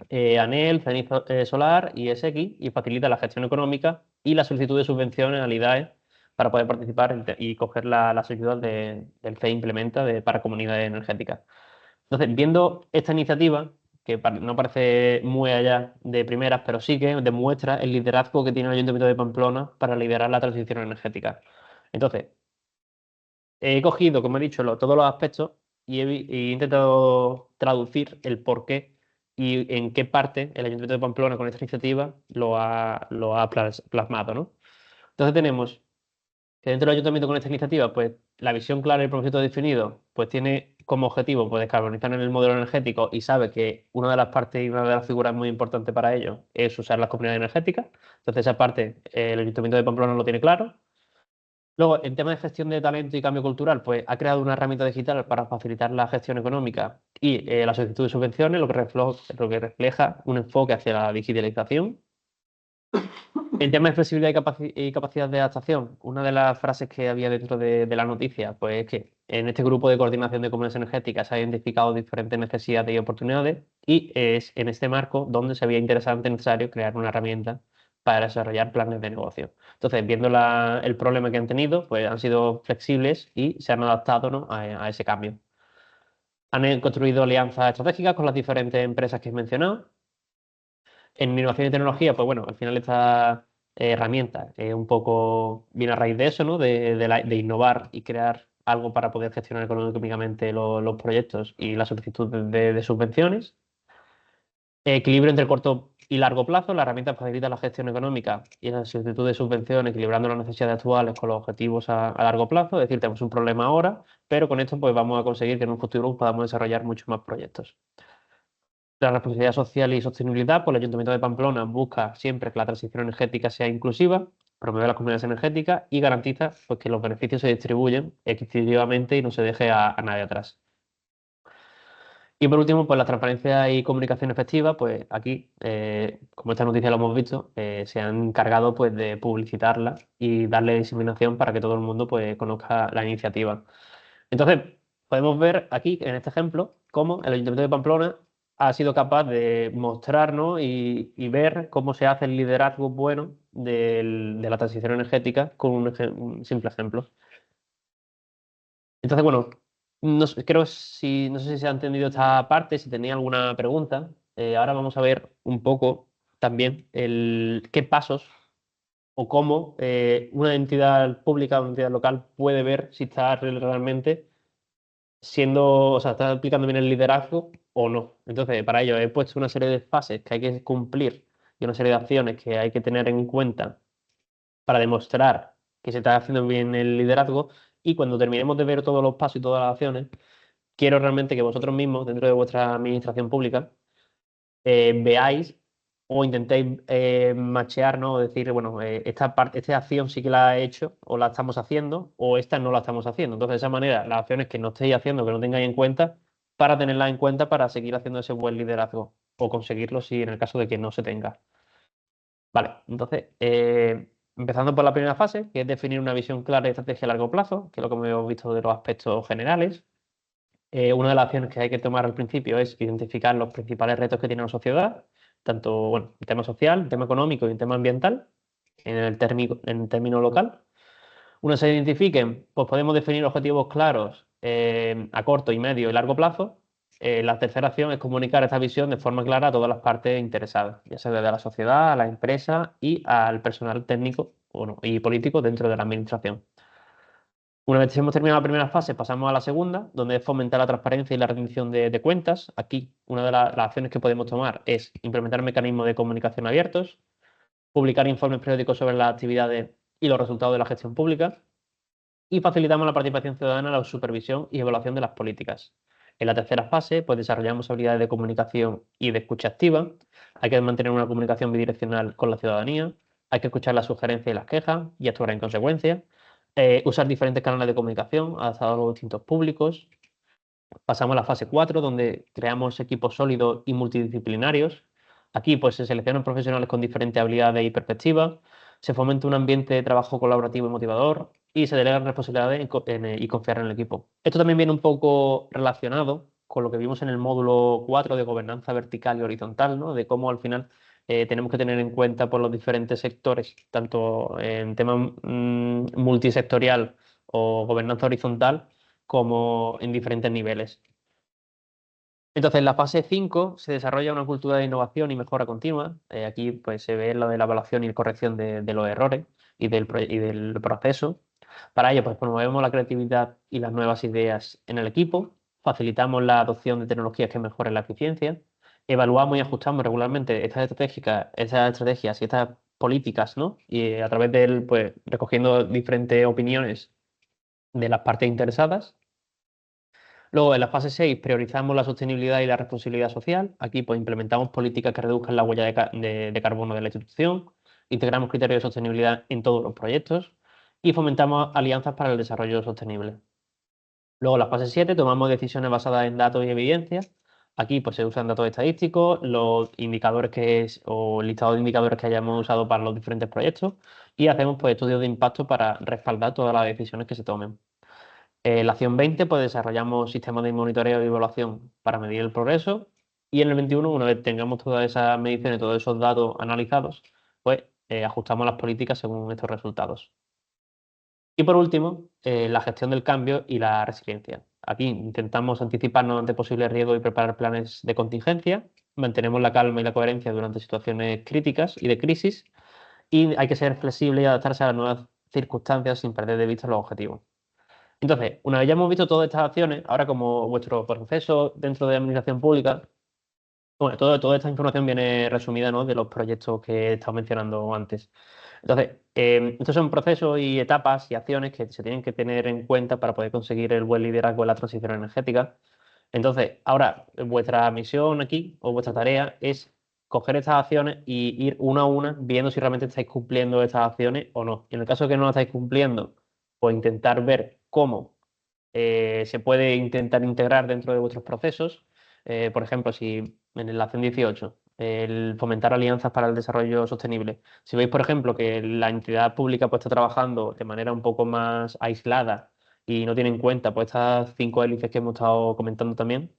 ANEL, Cenit Solar y ESX y facilita la gestión económica y la solicitud de subvenciones al IDAE para poder participar y coger las ayudas del CEE Implementa para comunidades energéticas. Entonces, viendo esta iniciativa, que no parece muy allá de primeras, pero sí que demuestra el liderazgo que tiene el Ayuntamiento de Pamplona para liderar la transición energética. Entonces, he cogido, como he dicho, todos los aspectos y he intentado traducir el porqué y en qué parte el Ayuntamiento de Pamplona con esta iniciativa lo ha plasmado, ¿no? Entonces tenemos que dentro del Ayuntamiento con esta iniciativa, pues la visión clara y el propósito definido, pues tiene como objetivo pues, descarbonizar en el modelo energético y sabe que una de las partes y una de las figuras muy importantes para ello es usar las comunidades energéticas. Entonces esa parte el Ayuntamiento de Pamplona lo tiene claro. Luego, en tema de gestión de talento y cambio cultural, pues ha creado una herramienta digital para facilitar la gestión económica y la solicitud de subvenciones, lo que refleja un enfoque hacia la digitalización. En tema de flexibilidad y capacidad de adaptación, una de las frases que había dentro de la noticia, pues es que en este grupo de coordinación de comunidades energéticas se han identificado diferentes necesidades y oportunidades y es en este marco donde se veía interesante y necesario crear una herramienta para desarrollar planes de negocio. Entonces, viendo el problema que han tenido, pues han sido flexibles y se han adaptado, ¿no? a ese cambio. Han construido alianzas estratégicas con las diferentes empresas que he mencionado. En innovación y tecnología, pues bueno, al final esta herramienta un poco viene a raíz de eso, ¿no? De innovar y crear algo para poder gestionar económicamente los proyectos y la solicitud de subvenciones. Equilibrio entre corto y largo plazo. La herramienta facilita la gestión económica y la solicitud de subvenciones, equilibrando las necesidades actuales con los objetivos a largo plazo. Es decir, tenemos un problema ahora, pero con esto pues vamos a conseguir que en un futuro podamos desarrollar muchos más proyectos. La responsabilidad social y sostenibilidad, pues el Ayuntamiento de Pamplona busca siempre que la transición energética sea inclusiva, promueve las comunidades energéticas y garantiza pues, que los beneficios se distribuyen equitativamente y no se deje a nadie atrás. Y por último, pues la transparencia y comunicación efectiva, pues aquí, como esta noticia lo hemos visto, se han encargado pues, de publicitarla y darle diseminación para que todo el mundo pues, conozca la iniciativa. Entonces, podemos ver aquí, en este ejemplo, cómo el Ayuntamiento de Pamplona ha sido capaz de mostrarnos y ver cómo se hace el liderazgo bueno de la transición energética con un simple ejemplo. Entonces, bueno, no sé si se ha entendido esta parte, si tenía alguna pregunta. Ahora vamos a ver un poco también qué pasos o cómo una entidad pública, una entidad local puede ver si está realmente o sea, está aplicando bien el liderazgo o no. Entonces, para ello he puesto una serie de fases que hay que cumplir y una serie de acciones que hay que tener en cuenta para demostrar que se está haciendo bien el liderazgo. Y cuando terminemos de ver todos los pasos y todas las acciones, quiero realmente que vosotros mismos, dentro de vuestra administración pública, veáis o intentéis machear, ¿no? O decir, bueno, esta acción sí que la he hecho o la estamos haciendo o esta no la estamos haciendo. Entonces, de esa manera, las acciones que no estéis haciendo, que no tengáis en cuenta, para tenerlas en cuenta para seguir haciendo ese buen liderazgo o conseguirlo si en el caso de que no se tenga. Vale, entonces, empezando por la primera fase, que es definir una visión clara y estrategia a largo plazo, que es lo que hemos visto de los aspectos generales. Una de las acciones que hay que tomar al principio es identificar los principales retos que tiene la sociedad, tanto bueno, en tema social, en tema económico y en tema ambiental, en término local. Una vez se identifiquen, pues podemos definir objetivos claros a corto y medio y largo plazo. La tercera acción es comunicar esta visión de forma clara a todas las partes interesadas, ya sea desde la sociedad, a la empresa y al personal técnico bueno, y político dentro de la administración. Una vez hemos terminado la primera fase, pasamos a la segunda, donde es fomentar la transparencia y la rendición de cuentas. Aquí, una de las acciones que podemos tomar es implementar mecanismos de comunicación abiertos, publicar informes periódicos sobre las actividades y los resultados de la gestión pública, y facilitamos la participación ciudadana, la supervisión y evaluación de las políticas. En la tercera fase, pues desarrollamos habilidades de comunicación y de escucha activa. Hay que mantener una comunicación bidireccional con la ciudadanía. Hay que escuchar las sugerencias y las quejas y actuar en consecuencia. Usar diferentes canales de comunicación adaptados a los distintos públicos. Pasamos a la fase 4, donde creamos equipos sólidos y multidisciplinarios. Aquí pues, se seleccionan profesionales con diferentes habilidades y perspectivas, se fomenta un ambiente de trabajo colaborativo y motivador y se delegan responsabilidades y confiar en el equipo. Esto también viene un poco relacionado con lo que vimos en el módulo 4 de gobernanza vertical y horizontal, ¿no? De cómo al final tenemos que tener en cuenta por los diferentes sectores, tanto en tema multisectorial o gobernanza horizontal, como en diferentes niveles. Entonces, en la fase 5 se desarrolla una cultura de innovación y mejora continua. Aquí pues, se ve lo de la evaluación y corrección de los errores y del proceso. Para ello, pues promovemos la creatividad y las nuevas ideas en el equipo, facilitamos la adopción de tecnologías que mejoren la eficiencia, evaluamos y ajustamos regularmente estas estrategias y estas políticas, ¿no? Y a través de él, pues recogiendo diferentes opiniones de las partes interesadas. Luego, en la fase 6 priorizamos la sostenibilidad y la responsabilidad social. Aquí pues, implementamos políticas que reduzcan la huella de carbono de la institución, integramos criterios de sostenibilidad en todos los proyectos y fomentamos alianzas para el desarrollo sostenible. Luego, en la fase 7 tomamos decisiones basadas en datos y evidencias. Aquí pues, se usan datos estadísticos, los indicadores o el listado de indicadores que hayamos usado para los diferentes proyectos y hacemos pues, estudios de impacto para respaldar todas las decisiones que se tomen. En la acción 20, pues desarrollamos sistemas de monitoreo y evaluación para medir el progreso. Y en el 21, una vez tengamos todas esas mediciones, todos esos datos analizados, pues ajustamos las políticas según estos resultados. Y por último, la gestión del cambio y la resiliencia. Aquí intentamos anticiparnos ante posibles riesgos y preparar planes de contingencia. Mantenemos la calma y la coherencia durante situaciones críticas y de crisis. Y hay que ser flexible y adaptarse a las nuevas circunstancias sin perder de vista los objetivos. Entonces, una vez ya hemos visto todas estas acciones, ahora como vuestro proceso dentro de administración pública, bueno, toda esta información viene resumida, ¿no? De los proyectos que he estado mencionando antes. Entonces, estos son procesos y etapas y acciones que se tienen que tener en cuenta para poder conseguir el buen liderazgo en la transición energética. Entonces, ahora, vuestra misión aquí o vuestra tarea es coger estas acciones y ir una a una viendo si realmente estáis cumpliendo estas acciones o no. Y en el caso de que no las estáis cumpliendo, pues intentar ver cómo se puede intentar integrar dentro de vuestros procesos. Por ejemplo, si en la acción 18, el fomentar alianzas para el desarrollo sostenible. Si veis, por ejemplo, que la entidad pública pues, está trabajando de manera un poco más aislada y no tiene en cuenta pues, estas 5 hélices que hemos estado comentando también,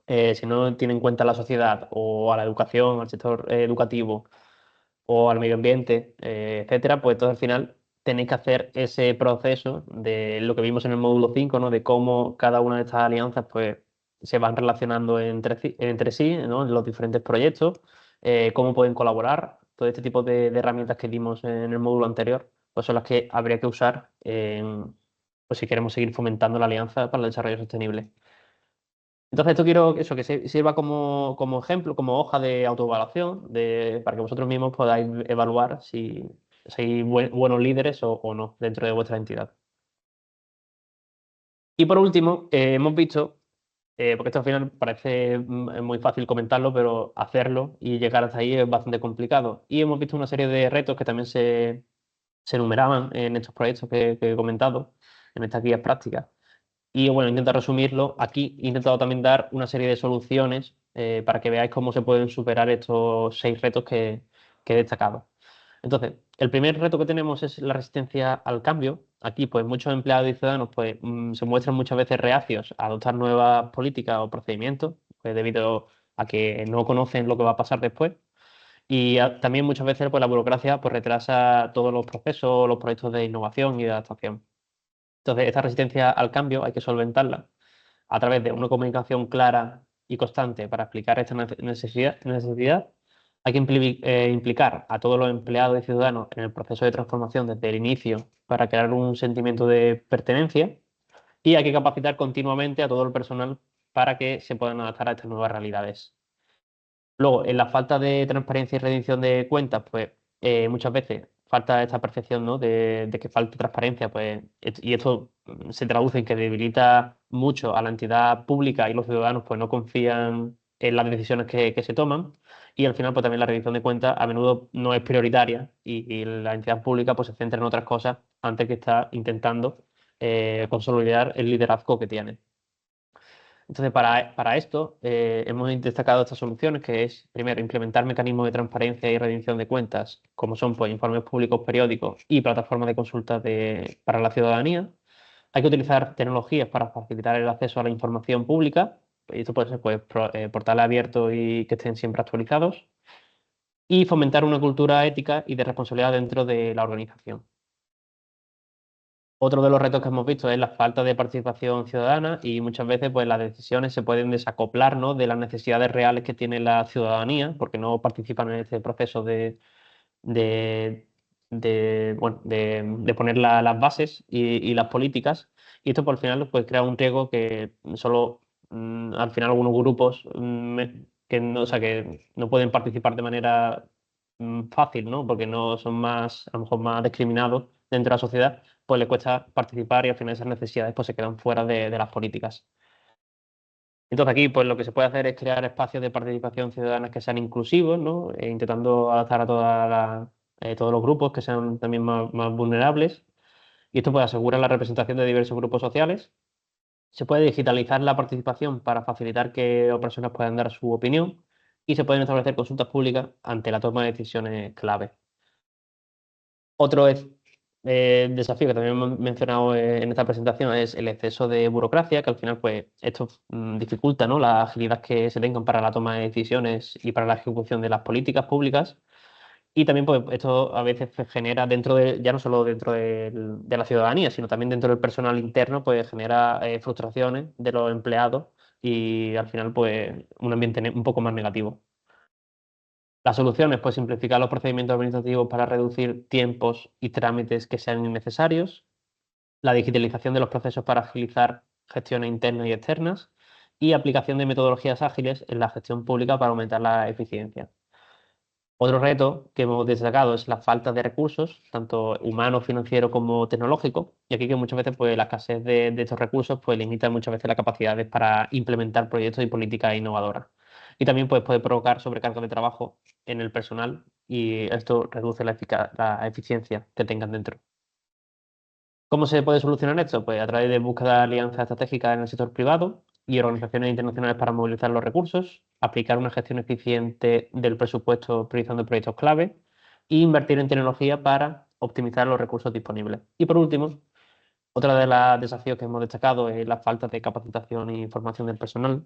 si no tiene en cuenta a la sociedad o a la educación, al sector educativo o al medio ambiente, etcétera, pues entonces al final tenéis que hacer ese proceso de lo que vimos en el módulo 5, ¿no? De cómo cada una de estas alianzas pues, se van relacionando entre sí, ¿no? En los diferentes proyectos, cómo pueden colaborar. Todo este tipo de herramientas que vimos en el módulo anterior, pues son las que habría que usar pues, si queremos seguir fomentando la alianza para el desarrollo sostenible. Entonces, esto quiero eso, que sirva como ejemplo, como hoja de autoevaluación, para que vosotros mismos podáis evaluar si sois buenos líderes o no dentro de vuestra entidad. Y por último, hemos visto, porque esto al final parece muy fácil comentarlo, pero hacerlo y llegar hasta ahí es bastante complicado. Y hemos visto una serie de retos que también se enumeraban en estos proyectos que he comentado, en estas guías prácticas. Y bueno, intento resumirlo. Aquí he intentado también dar una serie de soluciones para que veáis cómo se pueden superar estos 6 retos que he destacado. Entonces, el primer reto que tenemos es la resistencia al cambio. Aquí, pues muchos empleados y ciudadanos pues, se muestran muchas veces reacios a adoptar nuevas políticas o procedimientos, pues, debido a que no conocen lo que va a pasar después. Y también muchas veces pues, la burocracia pues, retrasa todos los procesos, los proyectos de innovación y de adaptación. Entonces, esta resistencia al cambio hay que solventarla a través de una comunicación clara y constante para explicar esta necesidad. Hay que implicar a todos los empleados y ciudadanos en el proceso de transformación desde el inicio para crear un sentimiento de pertenencia y hay que capacitar continuamente a todo el personal para que se puedan adaptar a estas nuevas realidades. Luego, en la falta de transparencia y rendición de cuentas, pues muchas veces falta esta percepción, ¿no? de que falta transparencia, pues, y esto se traduce en que debilita mucho a la entidad pública y los ciudadanos pues no confían en las decisiones que se toman y al final pues también la rendición de cuentas a menudo no es prioritaria y la entidad pública pues se centra en otras cosas antes que está intentando consolidar el liderazgo que tiene. Entonces, para esto hemos destacado estas soluciones, que es, primero, implementar mecanismos de transparencia y rendición de cuentas, como son pues, informes públicos periódicos y plataformas de consulta para la ciudadanía. Hay que utilizar tecnologías para facilitar el acceso a la información pública. Y esto puede ser pues, portales abiertos y que estén siempre actualizados. Y fomentar una cultura ética y de responsabilidad dentro de la organización. Otro de los retos que hemos visto es la falta de participación ciudadana y muchas veces pues, las decisiones se pueden desacoplar, ¿no? de las necesidades reales que tiene la ciudadanía porque no participan en este proceso de, bueno, de poner las bases y las políticas. Y esto por el final pues, crea un riesgo que solo al final algunos grupos que, no, o sea, que no pueden participar de manera fácil, ¿no? porque no son más, a lo mejor más discriminados dentro de la sociedad, pues les cuesta participar y al final esas necesidades pues, se quedan fuera de las políticas. Entonces aquí pues lo que se puede hacer es crear espacios de participación ciudadana que sean inclusivos, ¿no? Intentando adaptar a todos los grupos que sean también más vulnerables. Y esto puede asegurar la representación de diversos grupos sociales. Se puede digitalizar la participación para facilitar que las personas puedan dar su opinión y se pueden establecer consultas públicas ante la toma de decisiones clave. Otro desafío que también hemos mencionado en esta presentación es el exceso de burocracia, que al final pues, esto dificulta, ¿no? la agilidad que se tengan para la toma de decisiones y para la ejecución de las políticas públicas. Y también pues, esto a veces pues, genera ya no solo dentro de la ciudadanía, sino también dentro del personal interno, pues genera frustraciones de los empleados y al final pues un ambiente un poco más negativo. La solución es pues, simplificar los procedimientos administrativos para reducir tiempos y trámites que sean innecesarios, la digitalización de los procesos para agilizar gestiones internas y externas y aplicación de metodologías ágiles en la gestión pública para aumentar la eficiencia. Otro reto que hemos destacado es la falta de recursos, tanto humanos, financieros como tecnológicos, y aquí que muchas veces pues, la escasez de estos recursos pues, limita muchas veces las capacidades para implementar proyectos y políticas innovadoras. Y también pues, puede provocar sobrecarga de trabajo en el personal y esto reduce la eficiencia que tengan dentro. ¿Cómo se puede solucionar esto? Pues a través de búsqueda de alianzas estratégicas en el sector privado y organizaciones internacionales para movilizar los recursos, aplicar una gestión eficiente del presupuesto priorizando proyectos clave e invertir en tecnología para optimizar los recursos disponibles. Y por último, Otra de los desafíos que hemos destacado es la falta de capacitación y formación del personal.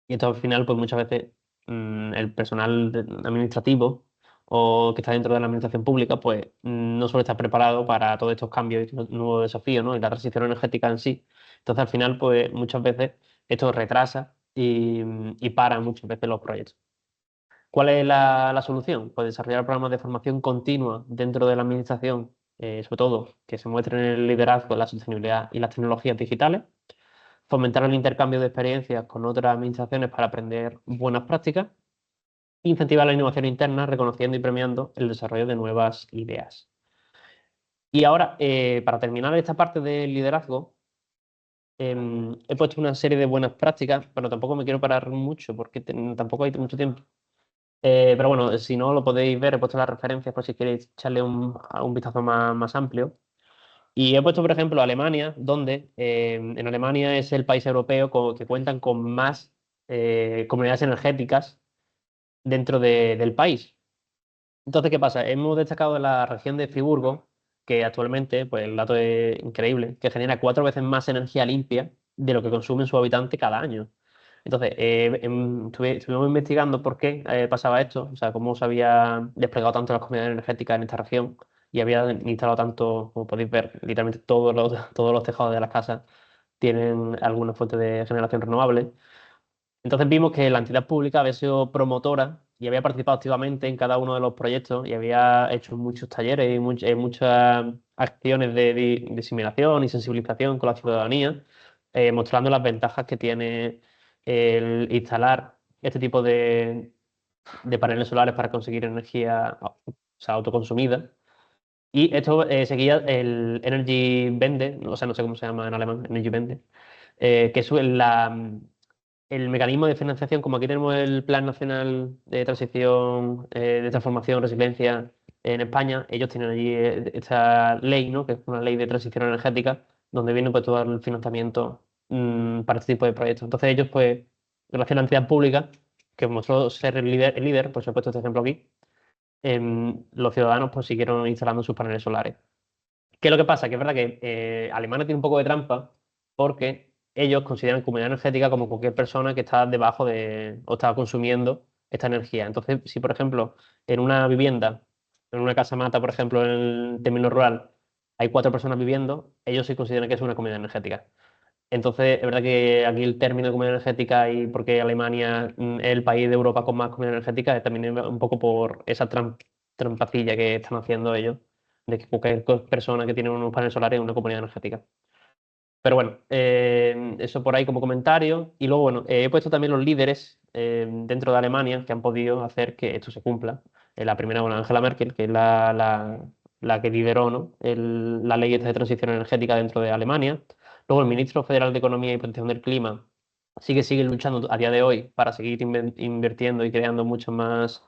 Y esto al final, pues muchas veces el personal administrativo o que está dentro de la administración pública, pues no suele estar preparado para todos estos cambios y nuevos desafíos, ¿no? Y la transición energética en sí. Entonces, al final, pues muchas veces esto retrasa y para muchas veces los proyectos. ¿Cuál es la solución? Pues desarrollar programas de formación continua dentro de la administración, sobre todo que se muestren el liderazgo, la sostenibilidad y las tecnologías digitales, fomentar el intercambio de experiencias con otras administraciones para aprender buenas prácticas, incentivar la innovación interna, reconociendo y premiando el desarrollo de nuevas ideas. Y ahora, para terminar esta parte del liderazgo, he puesto una serie de buenas prácticas, pero tampoco me quiero parar mucho porque tampoco hay mucho tiempo. Pero bueno, si no lo podéis ver, he puesto las referencias por si queréis echarle un vistazo más amplio. Y he puesto, por ejemplo, Alemania, donde en Alemania es el país europeo que cuentan con más comunidades energéticas dentro del país. Entonces, ¿qué pasa? Hemos destacado la región de Friburgo, que actualmente, pues el dato es increíble, que genera 4 veces más energía limpia de lo que consumen sus habitantes cada año. Entonces, estuvimos investigando por qué pasaba esto, o sea, cómo se había desplegado tanto las comunidades energéticas en esta región y había instalado tanto, como podéis ver, literalmente todos los tejados de las casas tienen alguna fuente de generación renovable. Entonces vimos que la entidad pública había sido promotora y había participado activamente en cada uno de los proyectos y había hecho muchos talleres y muchas acciones de diseminación y sensibilización con la ciudadanía, mostrando las ventajas que tiene el instalar este tipo de paneles solares para conseguir energía, o sea, autoconsumida. Y esto seguía el Energy Wende, o sea, no sé cómo se llama en alemán, Energy Wende, que es el mecanismo de financiación, como aquí tenemos el Plan Nacional de Transición, de Transformación, Resiliencia en España, ellos tienen allí esta ley, ¿no? Que es una ley de transición energética, donde viene pues todo el financiamiento para este tipo de proyectos. Entonces ellos, pues, gracias a la entidad pública, que mostró ser el líder, pues he puesto este ejemplo aquí, los ciudadanos pues siguieron instalando sus paneles solares. ¿Qué es lo que pasa? Que es verdad que Alemania tiene un poco de trampa porque ellos consideran comunidad energética como cualquier persona que está debajo de o está consumiendo esta energía. Entonces, si por ejemplo en una vivienda, en una casa mata, por ejemplo, en el término rural, hay 4 personas viviendo, ellos sí consideran que es una comunidad energética. Entonces, es verdad que aquí el término de comunidad energética y porque Alemania es el país de Europa con más comunidad energética es también un poco por esa trampacilla que están haciendo ellos, de que cualquier persona que tiene unos paneles solares es una comunidad energética. Pero bueno, eso por ahí como comentario. Y luego, bueno, he puesto también los líderes dentro de Alemania que han podido hacer que esto se cumpla. La primera, bueno, Angela Merkel, que es la que lideró, ¿no? la ley esta de transición energética dentro de Alemania. Luego, el ministro federal de Economía y Protección del Clima sigue luchando a día de hoy para seguir invirtiendo y creando muchas más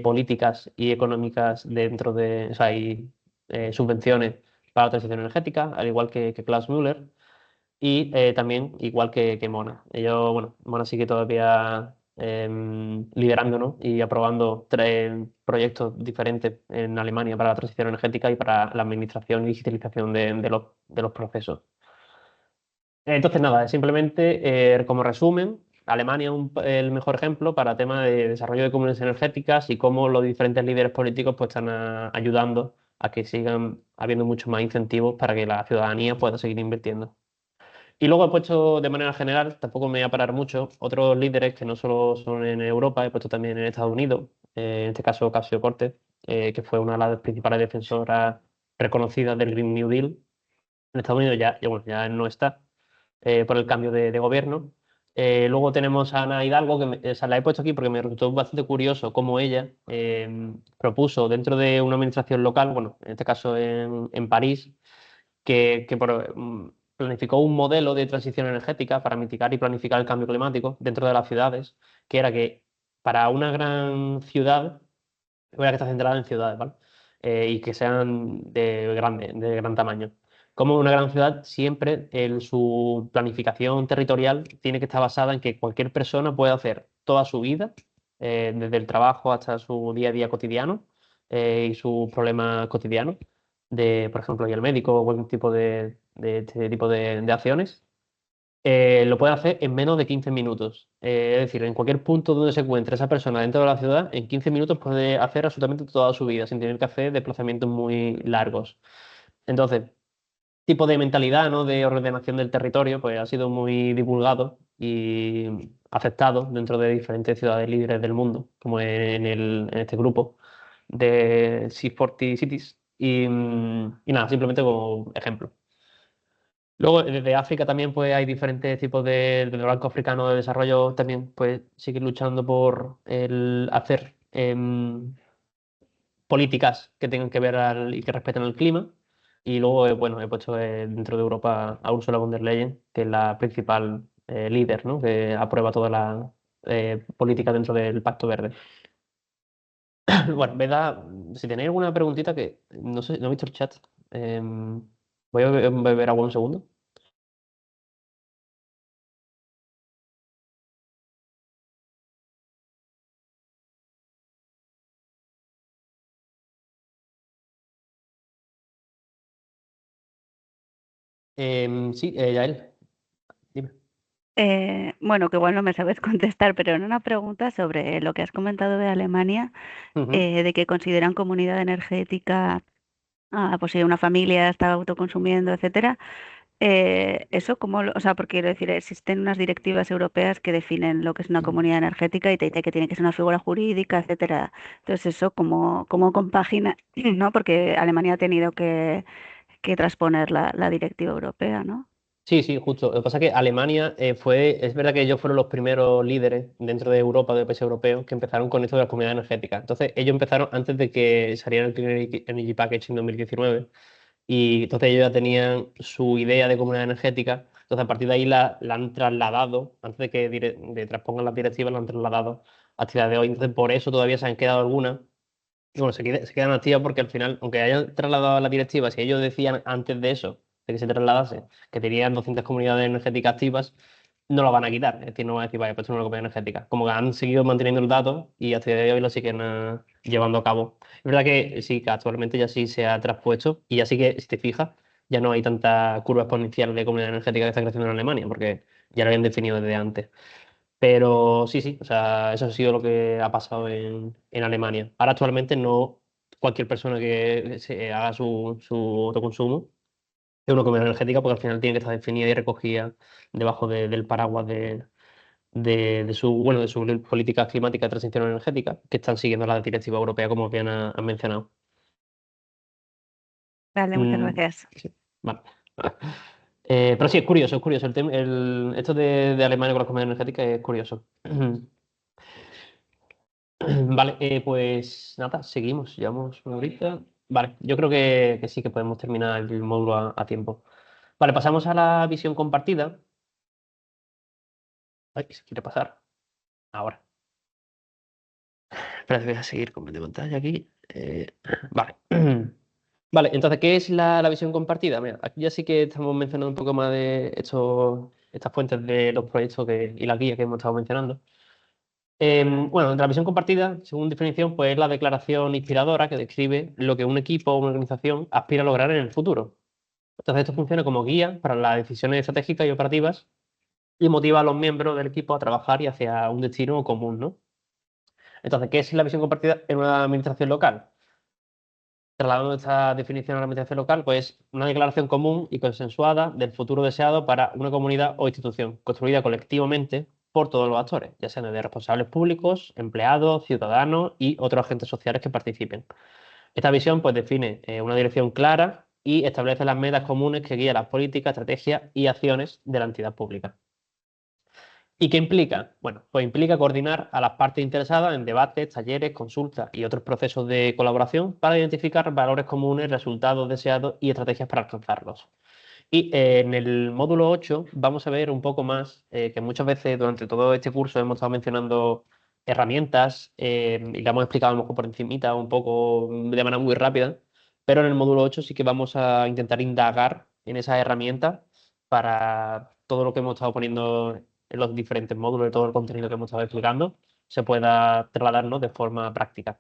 políticas y económicas dentro de, o sea, y subvenciones para la transición energética, al igual que Klaus Müller. Y también, igual que Mona. Ellos, bueno, Mona sigue todavía liderando, ¿no? Y aprobando 3 proyectos diferentes en Alemania para la transición energética y para la administración y digitalización de los procesos. Entonces, nada, simplemente como resumen, Alemania es el mejor ejemplo para temas de desarrollo de comunidades energéticas y cómo los diferentes líderes políticos pues, están ayudando a que sigan habiendo muchos más incentivos para que la ciudadanía pueda seguir invirtiendo. Y luego he puesto de manera general, tampoco me voy a parar mucho, otros líderes que no solo son en Europa, he puesto también en Estados Unidos, en este caso Ocasio-Cortez, que fue una de las principales defensoras reconocidas del Green New Deal. En Estados Unidos bueno, ya no está por el cambio de gobierno. Luego tenemos a Ana Hidalgo, o sea, la he puesto aquí porque me resultó bastante curioso cómo ella propuso dentro de una administración local, bueno, en este caso en París, que planificó un modelo de transición energética para mitigar y planificar el cambio climático dentro de las ciudades, que era que para una gran ciudad, voy a que está centrada en ciudades, ¿vale? Y que sean de gran tamaño. Como una gran ciudad, siempre su planificación territorial tiene que estar basada en que cualquier persona pueda hacer toda su vida, desde el trabajo hasta su día a día cotidiano y sus problemas cotidianos, por ejemplo, ir al médico o algún tipo de este tipo de acciones, lo puede hacer en menos de 15 minutos. Es decir, en cualquier punto donde se encuentre esa persona dentro de la ciudad, en 15 minutos puede hacer absolutamente toda su vida sin tener que hacer desplazamientos muy largos. Entonces, tipo de mentalidad, ¿no? De ordenación del territorio, pues ha sido muy divulgado y aceptado dentro de diferentes ciudades líderes del mundo, como en este grupo de C40 Cities. Y nada, simplemente como ejemplo. Luego, desde África también pues, hay diferentes tipos de Banco Africano de Desarrollo también pues sigue luchando por el hacer políticas que tengan que ver y que respeten el clima. Y luego, bueno, he puesto dentro de Europa a Ursula von der Leyen, que es la principal líder, ¿no? Que aprueba toda la política dentro del Pacto Verde. Bueno, Veda, si tenéis alguna preguntita que no sé, no he visto el chat. Voy a beber agua un segundo. Sí, Yael, dime. Bueno, que igual no me sabes contestar, pero en una pregunta sobre lo que has comentado de Alemania, Ujú. de que consideran comunidad energética, pues si una familia está autoconsumiendo, etcétera. Eso como, o sea, porque quiero decir, existen unas directivas europeas que definen lo que es una comunidad energética y te dice que tiene que ser una figura jurídica, etcétera. Entonces, eso como compagina, ¿no? Porque Alemania ha tenido que transponer la directiva europea, ¿no? Sí, sí, justo. Lo que pasa es que Alemania es verdad que ellos fueron los primeros líderes dentro de Europa, de países europeos, que empezaron con esto de la comunidad energética. Entonces, ellos empezaron antes de que saliera el Clean Energy Package en 2019, y entonces ellos ya tenían su idea de comunidad energética. Entonces, a partir de ahí la han trasladado, antes de que de transpongan las directivas, la han trasladado hasta el día de hoy. Entonces, por eso todavía se han quedado algunas. Y bueno, se quedan activas porque al final, aunque hayan trasladado la directiva, si ellos decían antes de eso, de que se trasladase, que tenían 200 comunidades energéticas activas, no lo van a quitar. Es decir, no van a decir, vaya, pues esto no es una comunidad energética. Como que han seguido manteniendo el dato y hasta el día de hoy lo siguen llevando a cabo. Es verdad que sí, que actualmente ya sí se ha traspuesto y ya sí que, si te fijas, ya no hay tanta curva exponencial de comunidad energética que está creciendo en Alemania, porque ya lo habían definido desde antes. Pero sí, sí, o sea, eso ha sido lo que ha pasado en Alemania. Ahora actualmente no cualquier persona que se haga su autoconsumo es una comunidad energética porque al final tiene que estar definida y recogida debajo del paraguas de su, bueno, de sus políticas climáticas de transición energética que están siguiendo la directiva europea, como bien han mencionado. Vale, muchas Mm, gracias. sí, vale. Pero sí, es curioso, es curioso. Esto de Alemania con las comunidades energéticas es curioso. Vale, pues nada, seguimos, llevamos una horita. Vale, yo creo que sí que podemos terminar el módulo a tiempo. Vale, pasamos a la visión compartida. Ay, se quiere pasar. Ahora. Espera, voy a seguir con de pantalla aquí. Vale. Vale, entonces, ¿qué es la visión compartida? Mira, aquí ya sí que estamos mencionando un poco más de estas fuentes de los proyectos y la guía que hemos estado mencionando. Bueno, la visión compartida, según definición, pues es la declaración inspiradora que describe lo que un equipo o una organización aspira a lograr en el futuro. Entonces, esto funciona como guía para las decisiones estratégicas y operativas y motiva a los miembros del equipo a trabajar y hacia un destino común, ¿no? Entonces, ¿qué es la visión compartida en una administración local? Trasladando esta definición a la administración local, pues una declaración común y consensuada del futuro deseado para una comunidad o institución, construida colectivamente por todos los actores, ya sean de responsables públicos, empleados, ciudadanos y otros agentes sociales que participen. Esta visión pues define una dirección clara y establece las metas comunes que guían las políticas, estrategias y acciones de la entidad pública. ¿Y qué implica? Bueno, pues implica coordinar a las partes interesadas en debates, talleres, consultas y otros procesos de colaboración para identificar valores comunes, resultados deseados y estrategias para alcanzarlos. Y en el módulo 8 vamos a ver un poco más, que muchas veces durante todo este curso hemos estado mencionando herramientas y la hemos explicado a lo mejor por encimita, un poco de manera muy rápida, pero en el módulo 8 sí que vamos a intentar indagar en esas herramientas para todo lo que hemos estado poniendo en los diferentes módulos, de todo el contenido que hemos estado explicando, se pueda trasladarnos de forma práctica.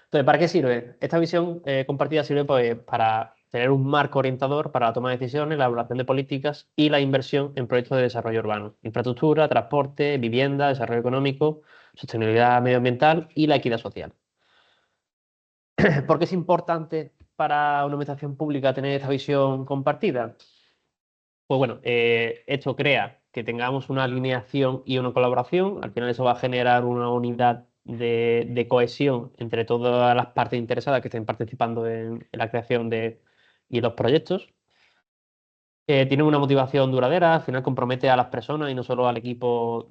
Entonces, ¿para qué sirve? Esta visión compartida sirve pues, para tener un marco orientador para la toma de decisiones, la elaboración de políticas y la inversión en proyectos de desarrollo urbano, infraestructura, transporte, vivienda, desarrollo económico, sostenibilidad medioambiental y la equidad social. ¿Por qué es importante para una administración pública tener esta visión compartida? Pues bueno, esto crea que tengamos una alineación y una colaboración. Al final eso va a generar una unidad de cohesión entre todas las partes interesadas que estén participando en la creación y los proyectos. Tiene una motivación duradera, al final compromete a las personas y no solo al equipo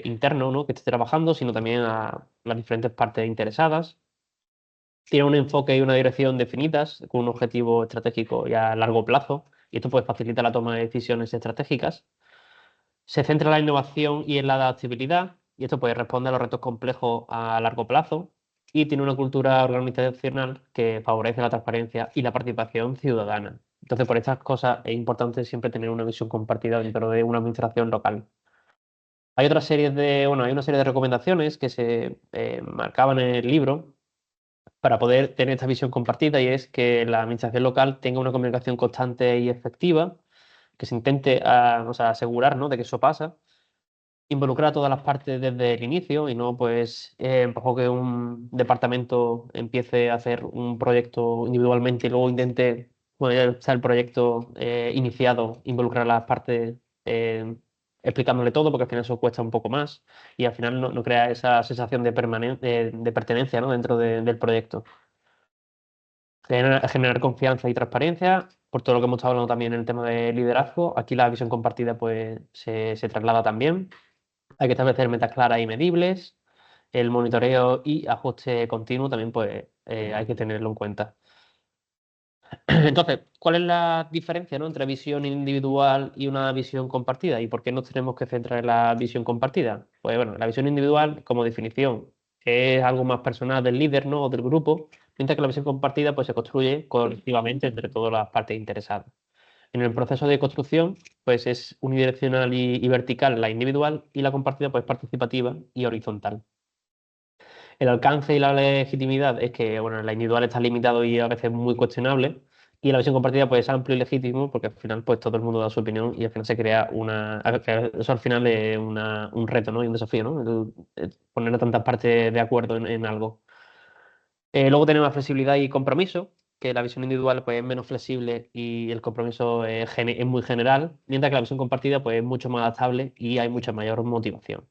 interno, ¿no?, que esté trabajando, sino también a las diferentes partes interesadas. Tiene un enfoque y una dirección definidas con un objetivo estratégico y a largo plazo, y esto pues facilita la toma de decisiones estratégicas. Se centra en la innovación y en la adaptabilidad, y esto pues responde a los retos complejos a largo plazo, y tiene una cultura organizacional que favorece la transparencia y la participación ciudadana. Entonces, por estas cosas es importante siempre tener una visión compartida dentro de una administración local. Hay hay una serie de recomendaciones que se marcaban en el libro para poder tener esta visión compartida, y es que la administración local tenga una comunicación constante y efectiva, que se intente o sea, asegurar, ¿no?, de que eso pasa, involucrar a todas las partes desde el inicio y no pues empujó que un departamento empiece a hacer un proyecto individualmente y luego intente, bueno, ya está el proyecto iniciado, involucrar a las partes eh, explicándole todo, porque al final eso cuesta un poco más y al final no crea esa sensación de pertenencia, ¿no?, dentro del proyecto. Generar confianza y transparencia, por todo lo que hemos estado hablando también en el tema de liderazgo. Aquí la visión compartida pues se traslada también. Hay que establecer metas claras y medibles. El monitoreo y ajuste continuo también pues hay que tenerlo en cuenta. Entonces, ¿cuál es la diferencia, ¿no?, entre visión individual y una visión compartida? ¿Y por qué nos tenemos que centrar en la visión compartida? Pues bueno, la visión individual, como definición, es algo más personal del líder, ¿no?, o del grupo, mientras que la visión compartida pues, se construye colectivamente entre todas las partes interesadas. En el proceso de construcción, pues es unidireccional y vertical la individual, y la compartida pues participativa y horizontal. El alcance y la legitimidad es que, bueno, la individual está limitado y a veces muy cuestionable, y la visión compartida pues es amplio y legítimo, porque al final pues todo el mundo da su opinión y al final se crea eso al final es un reto, ¿no?, y un desafío, ¿no?, poner a tantas partes de acuerdo en algo. Luego tenemos la flexibilidad y compromiso, que la visión individual pues, es menos flexible y el compromiso es muy general, mientras que la visión compartida pues, es mucho más adaptable y hay mucha mayor motivación.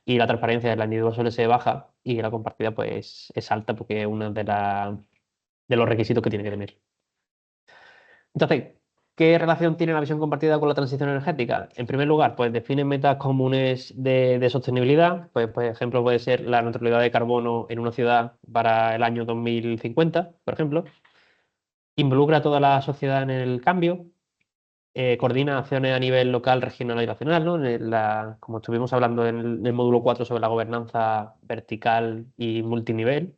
Y la transparencia de la individual suele ser baja y la compartida pues, es alta, porque es uno de los requisitos que tiene que tener. Entonces, ¿qué relación tiene la visión compartida con la transición energética? En primer lugar, pues define metas comunes de sostenibilidad. Pues, por ejemplo, puede ser la neutralidad de carbono en una ciudad para el año 2050, por ejemplo. Involucra a toda la sociedad en el cambio. Coordina acciones a nivel local, regional y nacional, ¿no? Como estuvimos hablando en el módulo 4 sobre la gobernanza vertical y multinivel.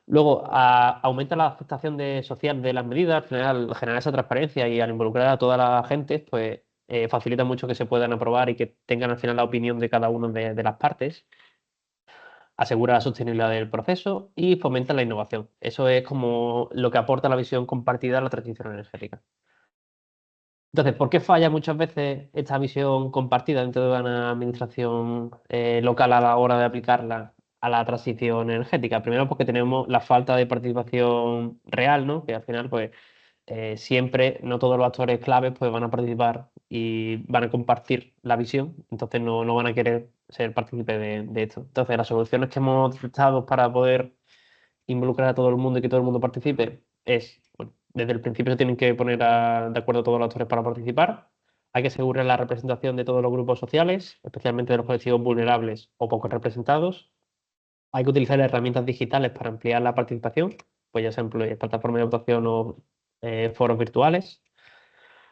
Luego, aumenta la aceptación social de las medidas. Al final, al generar esa transparencia y al involucrar a toda la gente, pues facilita mucho que se puedan aprobar y que tengan al final la opinión de cada una de las partes. Asegura la sostenibilidad del proceso y fomenta la innovación. Eso es como lo que aporta la visión compartida a la transición energética. Entonces, ¿por qué falla muchas veces esta visión compartida dentro de una administración local a la hora de aplicarla a la transición energética? Primero, porque tenemos la falta de participación real, ¿no? Que al final, pues, siempre no todos los actores claves pues, van a participar y van a compartir la visión, entonces no van a querer ser partícipes de esto. Entonces, las soluciones que hemos detectado para poder involucrar a todo el mundo y que todo el mundo participe es, bueno, desde el principio se tienen que poner de acuerdo todos los actores para participar. Hay que asegurar la representación de todos los grupos sociales, especialmente de los colectivos vulnerables o poco representados. Hay que utilizar herramientas digitales para ampliar la participación, pues ya sean plataformas de votación o foros virtuales.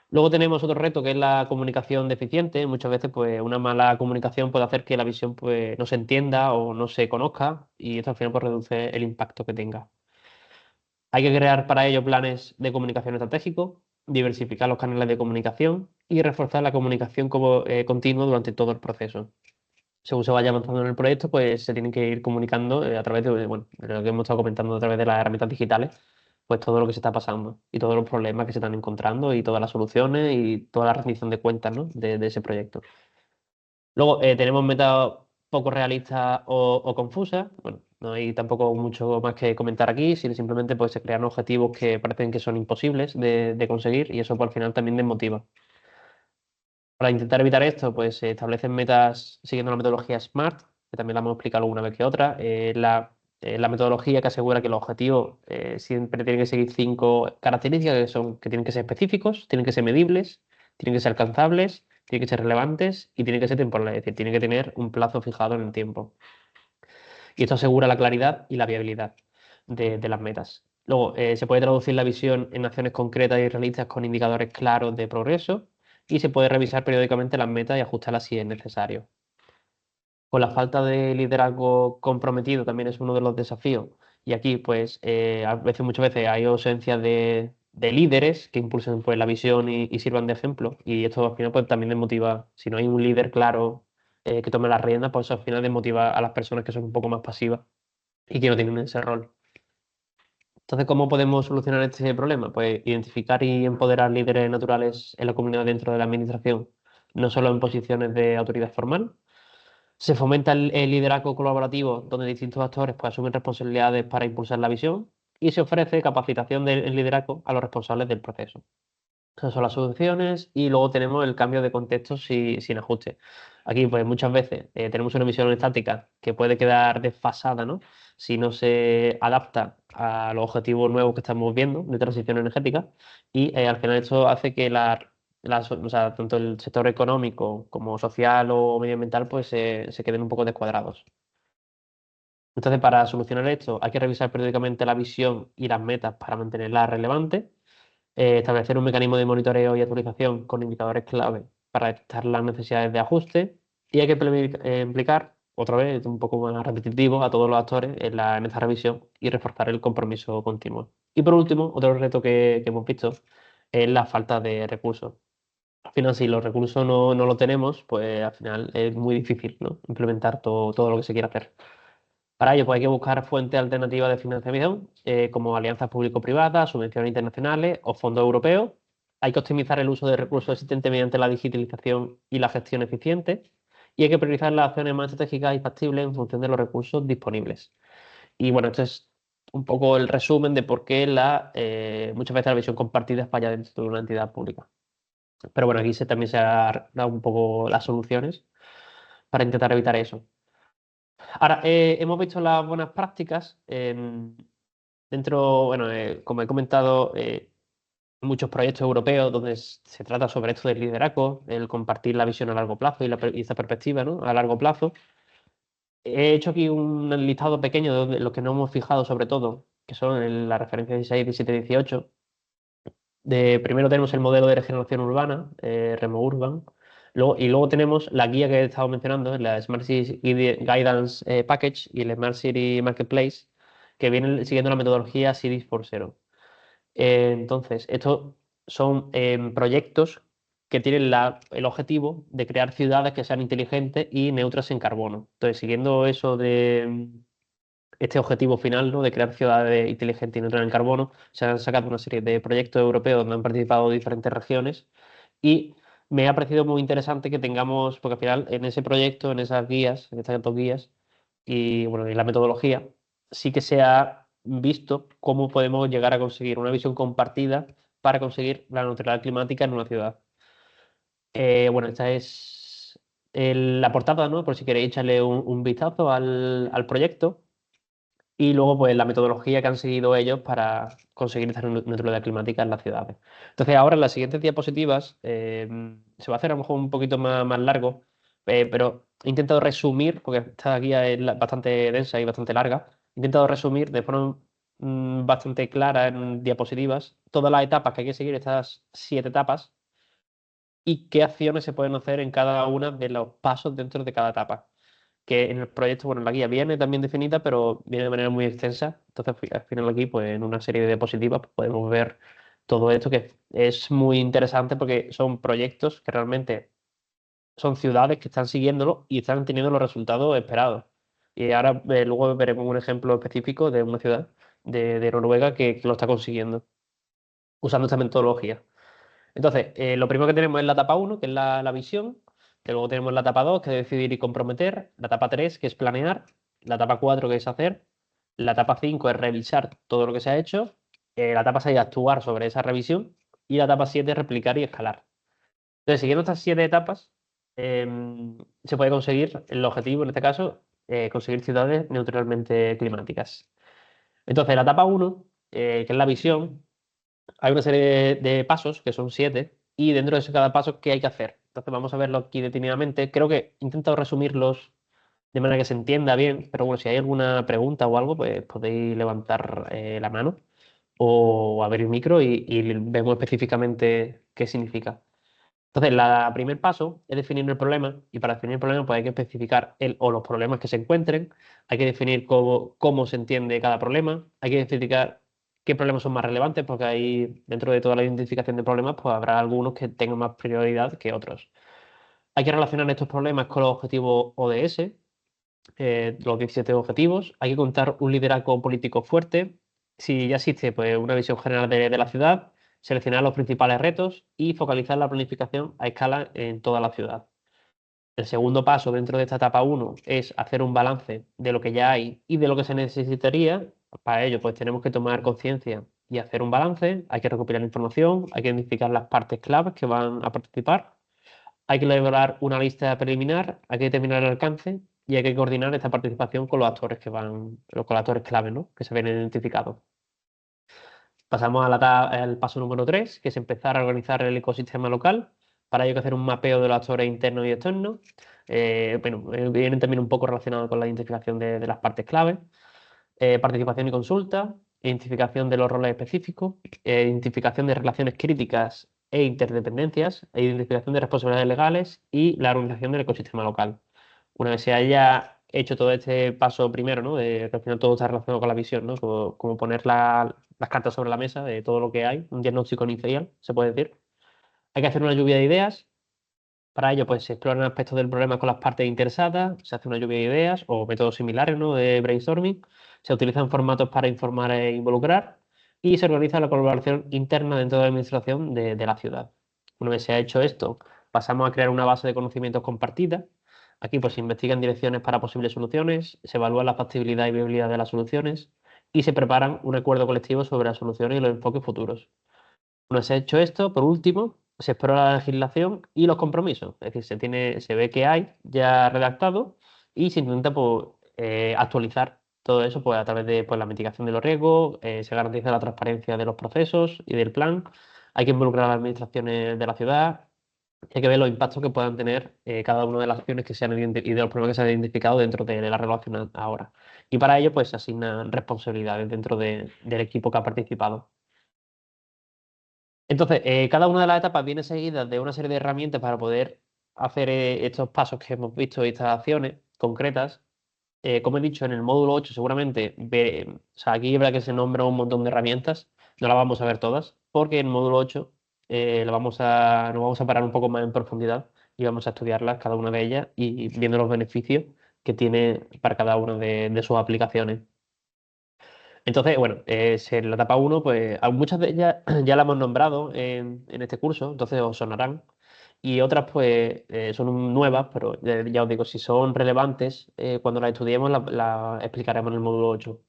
Luego tenemos otro reto, que es la comunicación deficiente. Muchas veces pues, una mala comunicación puede hacer que la visión pues, no se entienda o no se conozca, y esto al final pues, reduce el impacto que tenga. Hay que crear para ello planes de comunicación estratégico, diversificar los canales de comunicación y reforzar la comunicación continua durante todo el proceso. Según se vaya avanzando en el proyecto, pues se tienen que ir comunicando a través de, bueno, de lo que hemos estado comentando, a través de las herramientas digitales, pues todo lo que se está pasando y todos los problemas que se están encontrando y todas las soluciones y toda la rendición de cuentas, ¿no? de ese proyecto. Luego tenemos metas poco realistas o confusas. Bueno, no hay tampoco mucho más que comentar aquí, sino simplemente pues, se crean objetivos que parecen que son imposibles de conseguir y eso pues, al final también desmotiva. Para intentar evitar esto, pues se establecen metas siguiendo la metodología SMART, que también la hemos explicado alguna vez que otra. La metodología que asegura que los objetivos siempre tienen que seguir 5 características que son que tienen que ser específicos, tienen que ser medibles, tienen que ser alcanzables, tienen que ser relevantes y tienen que ser temporales, es decir, tienen que tener un plazo fijado en el tiempo. Y esto asegura la claridad y la viabilidad de las metas. Luego, se puede traducir la visión en acciones concretas y realistas con indicadores claros de progreso y se puede revisar periódicamente las metas y ajustarlas si es necesario. Con la falta de liderazgo comprometido también es uno de los desafíos. Y aquí, pues, muchas veces hay ausencia de líderes que impulsen pues, la visión y sirvan de ejemplo. Y esto al final pues, también desmotiva. Si no hay un líder claro que tome las riendas, pues al final desmotiva a las personas que son un poco más pasivas y que no tienen ese rol. Entonces, ¿cómo podemos solucionar este problema? Pues identificar y empoderar líderes naturales en la comunidad dentro de la administración, no solo en posiciones de autoridad formal. Se fomenta el liderazgo colaborativo, donde distintos actores pues, asumen responsabilidades para impulsar la visión y se ofrece capacitación del liderazgo a los responsables del proceso. Esas son las soluciones y luego tenemos el cambio de contexto sin ajuste. Aquí, pues muchas veces tenemos una visión estática que puede quedar desfasada, ¿no? Si no se adapta a los objetivos nuevos que estamos viendo de transición energética y al final esto hace que o sea, tanto el sector económico como social o medioambiental pues se queden un poco descuadrados. Entonces, para solucionar esto, hay que revisar periódicamente la visión y las metas para mantenerlas relevantes, establecer un mecanismo de monitoreo y actualización con indicadores clave para detectar las necesidades de ajuste y hay que implicar, otra vez, un poco más repetitivo, a todos los actores en esta revisión y reforzar el compromiso continuo. Y por último, otro reto que hemos visto es la falta de recursos. Al final, si los recursos no lo tenemos, pues al final es muy difícil, ¿no? Implementar todo lo que se quiere hacer. Para ello, pues hay que buscar fuentes alternativas de financiación, como alianzas público-privadas, subvenciones internacionales o fondos europeos. Hay que optimizar el uso de recursos existentes mediante la digitalización y la gestión eficiente. Y hay que priorizar las acciones más estratégicas y factibles en función de los recursos disponibles. Y bueno, esto es un poco el resumen de por qué muchas veces la visión compartida falla dentro de una entidad pública. Pero bueno, aquí también se han dado un poco las soluciones para intentar evitar eso. Ahora, hemos visto las buenas prácticas dentro, bueno, como he comentado, muchos proyectos europeos donde se trata sobre esto del liderazgo, el compartir la visión a largo plazo y esa perspectiva, ¿no? A largo plazo. He hecho aquí un listado pequeño de los que no hemos fijado sobre todo, que son en la referencia 16, 17, 18. Primero tenemos el modelo de regeneración urbana, Remo Urban, luego tenemos la guía que he estado mencionando, la Smart City Guidance Package y el Smart City Marketplace, que vienen siguiendo la metodología Cities por Zero. Entonces, estos son proyectos que tienen el objetivo de crear ciudades que sean inteligentes y neutras en carbono. Entonces, siguiendo eso de este objetivo final, ¿no? De crear ciudades inteligentes y neutras en carbono, se han sacado una serie de proyectos europeos donde han participado diferentes regiones y me ha parecido muy interesante que tengamos, porque al final en ese proyecto, en esas guías, en estas dos guías y bueno, en la metodología, sí que se ha visto cómo podemos llegar a conseguir una visión compartida para conseguir la neutralidad climática en una ciudad. Bueno, esta es la portada, ¿no? Por si queréis echarle un vistazo al proyecto. Y luego, pues, la metodología que han seguido ellos para conseguir esta neutralidad climática en las ciudades. Entonces, ahora en las siguientes diapositivas se va a hacer a lo mejor un poquito más largo, pero he intentado resumir, porque esta guía es bastante densa y bastante larga, he intentado resumir de forma bastante clara en diapositivas todas las etapas que hay que seguir, estas 7 etapas, y qué acciones se pueden hacer en cada una de los pasos dentro de cada etapa que en el proyecto, bueno, la guía viene también definida, pero viene de manera muy extensa. Entonces, al final aquí, pues en una serie de diapositivas pues, podemos ver todo esto que es muy interesante porque son proyectos que realmente son ciudades que están siguiéndolo y están teniendo los resultados esperados. Y ahora luego veremos un ejemplo específico de una ciudad de Noruega que lo está consiguiendo usando esta metodología. Entonces, lo primero que tenemos es la etapa 1, que es la visión. Luego tenemos la etapa 2, que es decidir y comprometer. La etapa 3, que es planear. La etapa 4, que es hacer. La etapa 5 es revisar todo lo que se ha hecho. La etapa 6, actuar sobre esa revisión. Y la etapa 7, replicar y escalar. Entonces, siguiendo estas 7 etapas, se puede conseguir el objetivo, en este caso, conseguir ciudades neutralmente climáticas. Entonces, la etapa 1, que es la visión, hay una serie de pasos, que son 7, y dentro de cada paso, ¿qué hay que hacer? Entonces vamos a verlo aquí detenidamente. Creo que he intentado resumirlos de manera que se entienda bien, pero bueno, si hay alguna pregunta o algo, pues podéis levantar la mano o abrir el micro y vemos específicamente qué significa. Entonces, el primer paso es definir el problema y para definir el problema pues hay que especificar el o los problemas que se encuentren, hay que definir cómo se entiende cada problema, hay que identificar qué problemas son más relevantes porque ahí dentro de toda la identificación de problemas pues habrá algunos que tengan más prioridad que otros. Hay que relacionar estos problemas con los objetivos ODS, los 17 objetivos, hay que contar un liderazgo político fuerte, si ya existe pues, una visión general de la ciudad, seleccionar los principales retos y focalizar la planificación a escala en toda la ciudad. El segundo paso dentro de esta etapa 1 es hacer un balance de lo que ya hay y de lo que se necesitaría. Para ello, pues tenemos que tomar conciencia y hacer un balance, hay que recopilar información, hay que identificar las partes claves que van a participar, hay que elaborar una lista preliminar, hay que determinar el alcance y hay que coordinar esta participación con los actores con los actores clave, ¿no? Que se ven identificados. Pasamos al paso número 3, que es empezar a organizar el ecosistema local. Para ello hay que hacer un mapeo de los actores internos y externos. Bueno, vienen también un poco relacionados con la identificación de las partes clave. Participación y consulta, identificación de los roles específicos, identificación de relaciones críticas e interdependencias, identificación de responsabilidades legales y la organización del ecosistema local. Una vez se haya hecho todo este paso primero, ¿no? De que al final todo está relacionado con la visión, ¿no? Como poner las cartas sobre la mesa de todo lo que hay, un diagnóstico inicial, se puede decir. Hay que hacer una lluvia de ideas. Para ello, pues se exploran aspectos del problema con las partes interesadas, se hace una lluvia de ideas o métodos similares, ¿no? De brainstorming, se utilizan formatos para informar e involucrar y se organiza la colaboración interna dentro de la administración de la ciudad. Una vez se ha hecho esto, pasamos a crear una base de conocimientos compartida. Aquí pues se investigan direcciones para posibles soluciones, se evalúa la factibilidad y viabilidad de las soluciones y se preparan un acuerdo colectivo sobre las soluciones y los enfoques futuros. Una vez hecho esto, por último, se explora la legislación y los compromisos. Es decir, se ve que hay ya redactado y se intenta pues, actualizar todo eso pues, a través de pues, la mitigación de los riesgos, se garantiza la transparencia de los procesos y del plan. Hay que involucrar a las administraciones de la ciudad. Hay que ver los impactos que puedan tener cada una de las acciones que se han y de los problemas que se han identificado dentro de la relación ahora. Y para ello, pues se asignan responsabilidades dentro del equipo que ha participado. Entonces, cada una de las etapas viene seguida de una serie de herramientas para poder hacer estos pasos que hemos visto, estas acciones concretas. Como he dicho, en el módulo 8 seguramente, o sea, aquí es verdad que se nombra un montón de herramientas, no las vamos a ver todas, porque en el módulo 8 nos vamos a parar un poco más en profundidad y vamos a estudiarlas, cada una de ellas, y viendo los beneficios que tiene para cada una de sus aplicaciones. Entonces, bueno, en la etapa 1, pues muchas de ellas ya las hemos nombrado en este curso, entonces os sonarán. Y otras, pues, son nuevas, pero ya os digo, si son relevantes, cuando las estudiemos las explicaremos en el módulo 8.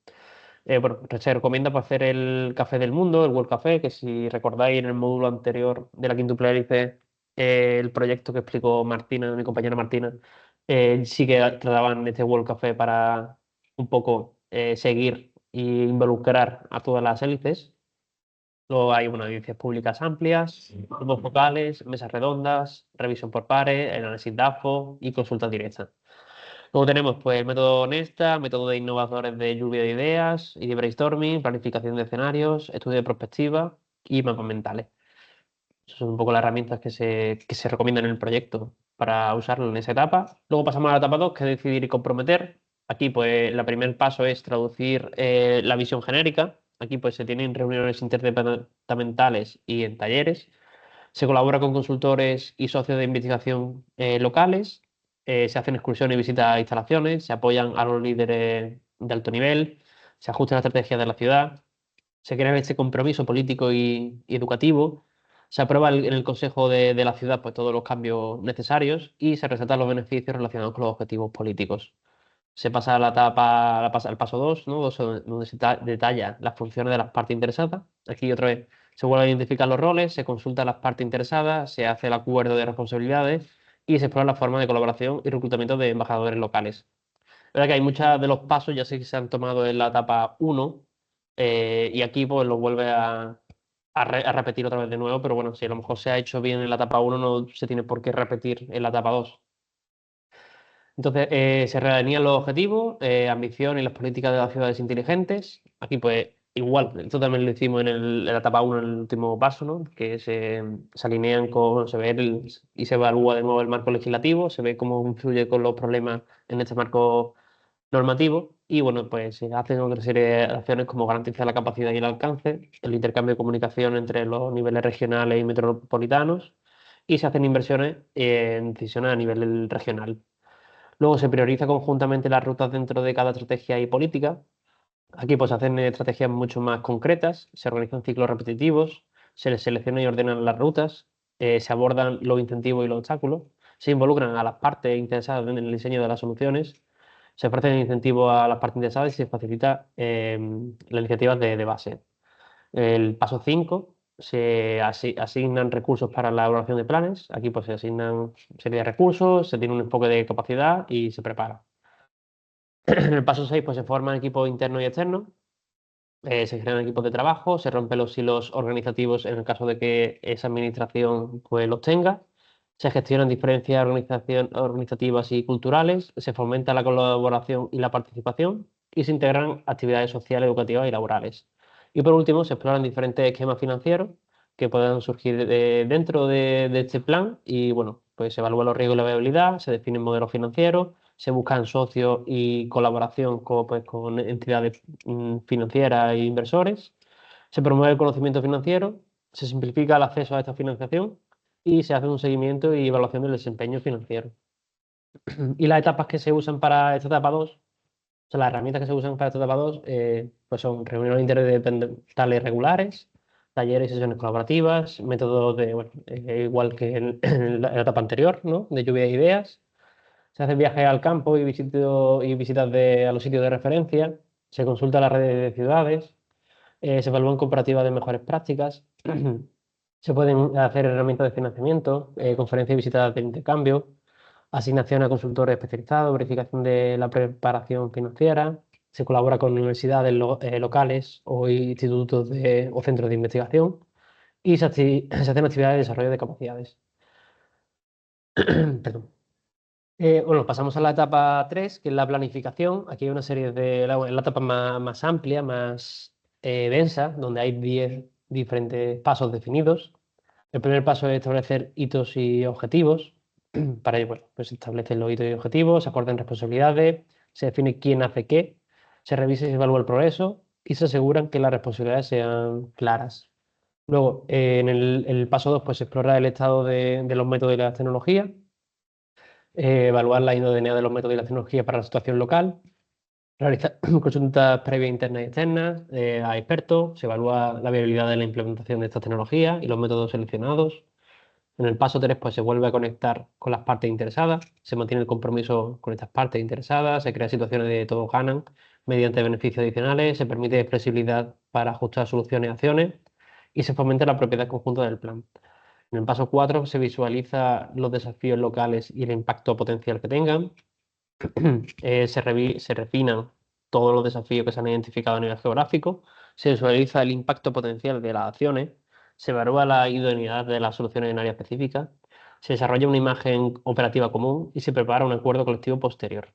Bueno, se recomienda para hacer el Café del Mundo, el World Café, que si recordáis en el módulo anterior de la quíntuple hélice, el proyecto que explicó Martina, mi compañera Martina, sí que trataban este World Café para un poco seguir e involucrar a todas las hélices. Luego hay unas audiencias públicas amplias, grupos focales, mesas redondas, revisión por pares, análisis DAFO y consultas directas. Luego tenemos pues, el método Nesta, método de innovadores de lluvia de ideas y de brainstorming, planificación de escenarios, estudio de perspectiva y mapas mentales. Esas son un poco las herramientas que se recomiendan en el proyecto para usarlo en esa etapa. Luego pasamos a la etapa 2, que es decidir y comprometer. Aquí, pues, el primer paso es traducir la visión genérica. Aquí, pues, se tienen reuniones interdepartamentales y en talleres. Se colabora con consultores y socios de investigación locales. Se hacen excursiones y visitas a instalaciones. Se apoyan a los líderes de alto nivel. se ajusta la estrategia de la ciudad, se crea este compromiso político y educativo, se aprueba en el Consejo de la ciudad pues, todos los cambios necesarios y se resaltan los beneficios relacionados con los objetivos políticos. Se pasa a la etapa, al paso 2, ¿no? Donde se detalla las funciones de las partes interesadas. Aquí otra vez se vuelven a identificar los roles, se consulta a las partes interesadas, se hace el acuerdo de responsabilidades y se explora la forma de colaboración y reclutamiento de embajadores locales. Es verdad que hay muchos de los pasos ya sí que se han tomado en la etapa 1 y aquí pues lo vuelve a repetir otra vez de nuevo, pero bueno, si a lo mejor se ha hecho bien en la etapa 1 no se tiene por qué repetir en la etapa 2. Entonces, se redefinían los objetivos, ambición y las políticas de las ciudades inteligentes. Aquí, pues, igual, esto también lo hicimos en la etapa 1, en el último paso, ¿no? Que se alinean con, se ve y se evalúa de nuevo el marco legislativo, se ve cómo influye con los problemas en este marco normativo. Y bueno, pues se hacen otra serie de acciones como garantizar la capacidad y el alcance, el intercambio de comunicación entre los niveles regionales y metropolitanos, y se hacen inversiones en decisiones a nivel regional. Luego se prioriza conjuntamente las rutas dentro de cada estrategia y política. Aquí pues se hacen estrategias mucho más concretas, se organizan ciclos repetitivos, se les selecciona y ordenan las rutas, se abordan los incentivos y los obstáculos, se involucran a las partes interesadas en el diseño de las soluciones, se ofrecen incentivos a las partes interesadas y se facilita las iniciativas de base. El paso 5 se asignan recursos para la elaboración de planes. Aquí pues se asignan serie de recursos, se tiene un enfoque de capacidad y se prepara. En el paso 6 pues se forman equipos internos y externos, se crean equipos de trabajo, se rompen los hilos organizativos en el caso de que esa administración pues, los tenga, se gestionan diferencias organizativas y culturales, se fomenta la colaboración y la participación y se integran actividades sociales, educativas y laborales. Y por último, se exploran diferentes esquemas financieros que puedan surgir dentro de este plan y bueno, pues se evalúan los riesgos y la viabilidad, se definen modelos financieros, se buscan socios y colaboración pues, con entidades financieras e inversores, se promueve el conocimiento financiero, se simplifica el acceso a esta financiación y se hace un seguimiento y evaluación del desempeño financiero. Y las etapas que se usan para esta etapa 2, o sea, las herramientas que se usan para esta etapa 2, pues son reuniones interdependentales regulares, talleres y sesiones colaborativas, métodos de, bueno, igual que en la etapa anterior, ¿no? De lluvia de ideas. Se hacen viajes al campo y visitas a los sitios de referencia, se consulta las redes de ciudades, se evalúan comparativas de mejores prácticas, se pueden hacer herramientas de financiamiento, conferencias y visitas de intercambio, asignación a consultores especializados, verificación de la preparación financiera, se colabora con universidades locales o institutos o centros de investigación y se hacen actividades de desarrollo de capacidades. Perdón. Bueno, pasamos a la etapa 3, que es la planificación. Aquí hay una serie la etapa más amplia, más densa, donde hay 10 diferentes pasos definidos. El primer paso es establecer hitos y objetivos. Para ello, bueno, pues se establecen los hitos y objetivos, se acuerdan responsabilidades, se define quién hace qué, se revisa y se evalúa el progreso y se aseguran que las responsabilidades sean claras. Luego, en el paso 2, pues se explora el estado de los métodos y las tecnologías, evaluar la idoneidad de los métodos y la tecnología para la situación local, realizar consultas previas internas y externas a expertos, se evalúa la viabilidad de la implementación de estas tecnologías y los métodos seleccionados. En el paso 3 pues, se vuelve a conectar con las partes interesadas, se mantiene el compromiso con estas partes interesadas, se crean situaciones de todos ganan mediante beneficios adicionales, se permite flexibilidad para ajustar soluciones y acciones y se fomenta la propiedad conjunta del plan. En el paso 4 se visualiza los desafíos locales y el impacto potencial que tengan. Se refinan todos los desafíos que se han identificado a nivel geográfico. Se visualiza el impacto potencial de las acciones. Se evalúa la idoneidad de las soluciones en área específica. Se desarrolla una imagen operativa común y se prepara un acuerdo colectivo posterior.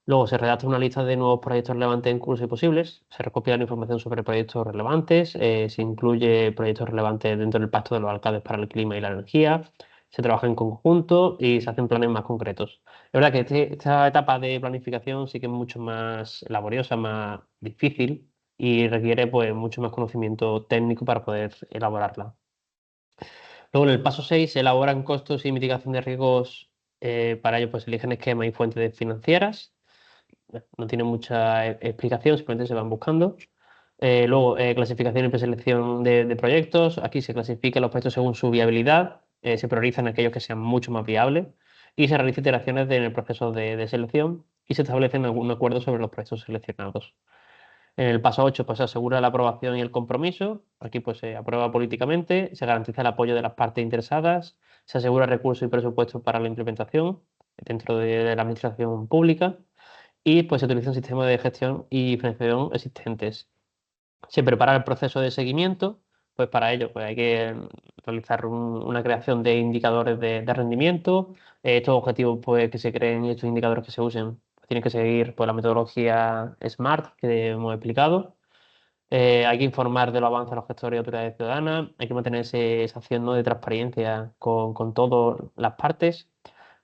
Luego se redacta una lista de nuevos proyectos relevantes en curso y posibles, se recopila la información sobre proyectos relevantes, se incluye proyectos relevantes dentro del Pacto de los Alcaldes para el Clima y la Energía, se trabaja en conjunto y se hacen planes más concretos. Es verdad que esta etapa de planificación sí que es mucho más laboriosa, más difícil y requiere pues, mucho más conocimiento técnico para poder elaborarla. Luego en el paso 6 se elaboran costos y mitigación de riesgos, para ello pues eligen esquemas y fuentes financieras. no tiene mucha explicación, simplemente se van buscando. Luego, clasificación y preselección de proyectos. Aquí se clasifican los proyectos según su viabilidad, se priorizan aquellos que sean mucho más viables y se realizan iteraciones en el proceso de selección y se establecen algún acuerdo sobre los proyectos seleccionados. En el paso 8 pues, se asegura la aprobación y el compromiso. Aquí pues, se aprueba políticamente, se garantiza el apoyo de las partes interesadas, se asegura recursos y presupuestos para la implementación dentro de la administración pública y pues, se utiliza un sistema de gestión y financiación existentes. Se prepara el proceso de seguimiento, pues para ello pues hay que realizar una creación de indicadores de rendimiento. Estos objetivos pues, que se creen y estos indicadores que se usen pues, tienen que seguir pues, la metodología SMART que hemos explicado. Hay que informar de los avances de los gestores y autoridades ciudadanas. Hay que mantener esa acción, ¿no?, de transparencia con todas las partes.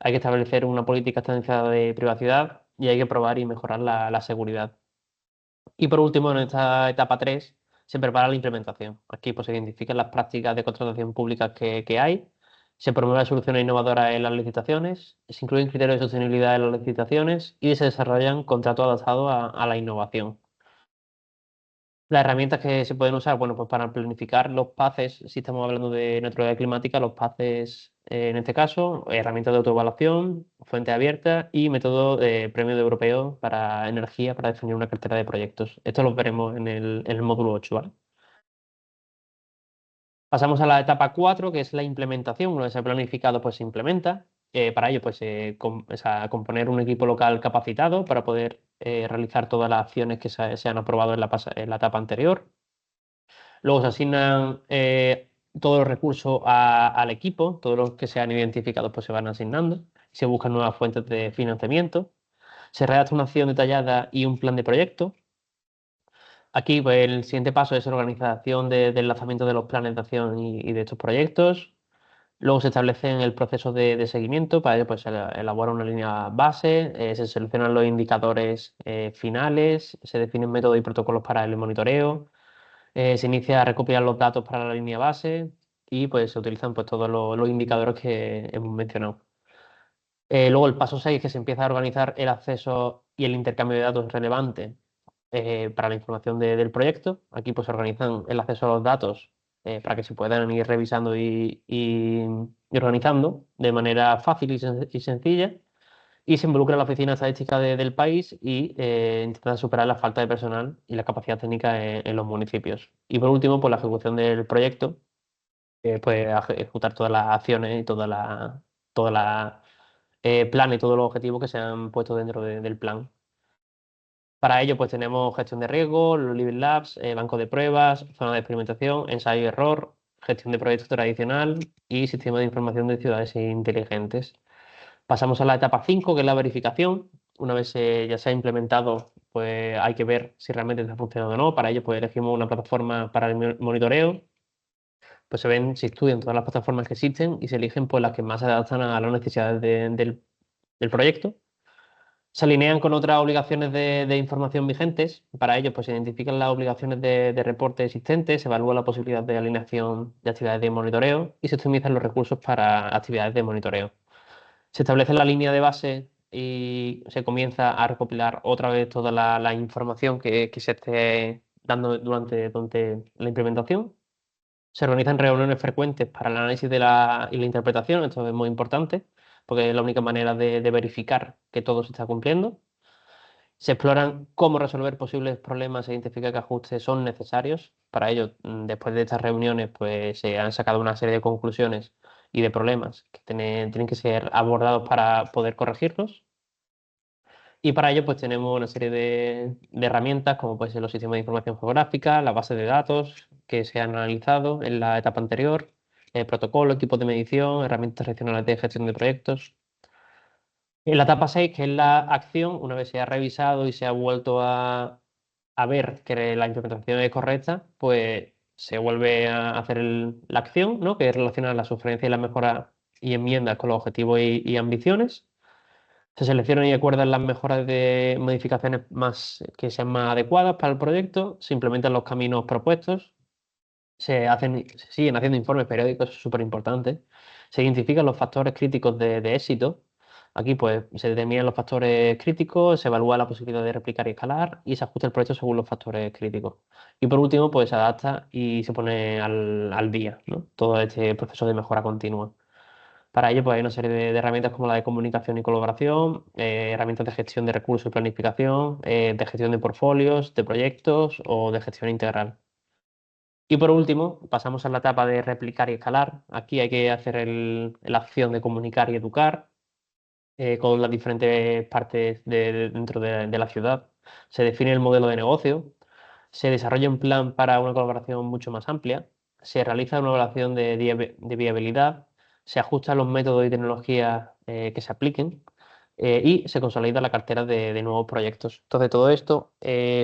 Hay que establecer una política estandarizada de privacidad y hay que probar y mejorar la seguridad. Y por último, en esta etapa 3 se prepara la implementación. Aquí pues, se identifican las prácticas de contratación pública que hay, se promueven soluciones innovadoras en las licitaciones, se incluyen criterios de sostenibilidad en las licitaciones y se desarrollan contratos adaptados a la innovación. Las herramientas que se pueden usar, bueno, pues para planificar los paces, si estamos hablando de neutralidad climática, los paces en este caso, herramientas de autoevaluación, fuente abierta y método de premio de europeo para energía para definir una cartera de proyectos. Esto lo veremos en el módulo 8, ¿vale? Pasamos a la etapa 4 que es la implementación. Una vez se ha planificado, pues se implementa. Para ello, pues componer un equipo local capacitado para poder realizar todas las acciones que se han aprobado en la etapa anterior. Luego se asignan todos los recursos al equipo, todos los que se han identificado pues se van asignando, se buscan nuevas fuentes de financiamiento, se redacta una acción detallada y un plan de proyecto. Aquí pues, el siguiente paso es la organización del lanzamiento de los planes de acción y de estos proyectos. Luego se establece el proceso de seguimiento, para ello pues, se elabora una línea base, se seleccionan los indicadores finales, se definen métodos y protocolos para el monitoreo. Se inicia a recopilar los datos para la línea base y pues se utilizan pues, todos los indicadores que hemos mencionado. Luego el paso 6 que se empieza a organizar el acceso y el intercambio de datos relevantes para la información del proyecto. Aquí pues se organizan el acceso a los datos para que se puedan ir revisando y organizando de manera fácil y sencilla. Y se involucra la Oficina Estadística del país y intenta superar la falta de personal y la capacidad técnica en los municipios. Y por último, pues la ejecución del proyecto, pues ejecutar todas las acciones y toda la planes y todos los objetivos que se han puesto dentro del plan. Para ello, pues tenemos gestión de riesgo, los Living Labs, banco de pruebas, zona de experimentación, ensayo y error, gestión de proyectos tradicional y sistema de información de ciudades inteligentes. Pasamos a la etapa 5 que es la verificación. Una vez ya se ha implementado, pues hay que ver si realmente está funcionando o no. Para ello, pues elegimos una plataforma para el monitoreo. Pues se ven, se estudian todas las plataformas que existen y se eligen pues, las que más se adaptan a las necesidades del proyecto. Se alinean con otras obligaciones de información vigentes. Para ello, pues se identifican las obligaciones de reporte existentes, se evalúa la posibilidad de alineación de actividades de monitoreo y se optimizan los recursos para actividades de monitoreo. Se establece la línea de base y se comienza a recopilar otra vez toda la información que se esté dando durante la implementación. Se organizan reuniones frecuentes para el análisis y la interpretación. Esto es muy importante porque es la única manera de verificar que todo se está cumpliendo. Se exploran cómo resolver posibles problemas e identificar qué ajustes son necesarios. Para ello, después de estas reuniones, pues se han sacado una serie de conclusiones y de problemas que tienen que ser abordados para poder corregirlos. Y para ello, pues tenemos una serie de herramientas, como pueden ser los sistemas de información geográfica, la base de datos que se han analizado en la etapa anterior, protocolo, equipos de medición, herramientas regionales de gestión de proyectos. En la etapa 6 que es la acción, una vez se ha revisado y se ha vuelto a ver que la implementación es correcta, pues se vuelve a hacer la acción, ¿no?, que es relacionar la sugerencia y la mejora y enmiendas con los objetivos y ambiciones. Se seleccionan y acuerdan las mejoras de modificaciones que sean más adecuadas para el proyecto, se implementan los caminos propuestos, se siguen haciendo informes periódicos, eso es súper importante, se identifican los factores críticos de éxito, Aquí pues se determinan los factores críticos, se evalúa la posibilidad de replicar y escalar y se ajusta el proyecto según los factores críticos. Y por último, pues se adapta y se pone al día, ¿no? Todo este proceso de mejora continua. Para ello, pues hay una serie de herramientas como la de comunicación y colaboración, herramientas de gestión de recursos y planificación, de gestión de portfolios, de proyectos o de gestión integral. Y por último, pasamos a la etapa de replicar y escalar. Aquí hay que hacer la acción de comunicar y educar con las diferentes partes dentro de la ciudad. Se define el modelo de negocio, se desarrolla un plan para una colaboración mucho más amplia, se realiza una evaluación de viabilidad, se ajustan los métodos y tecnologías que se apliquen y se consolida la cartera de nuevos proyectos. Entonces, todo esto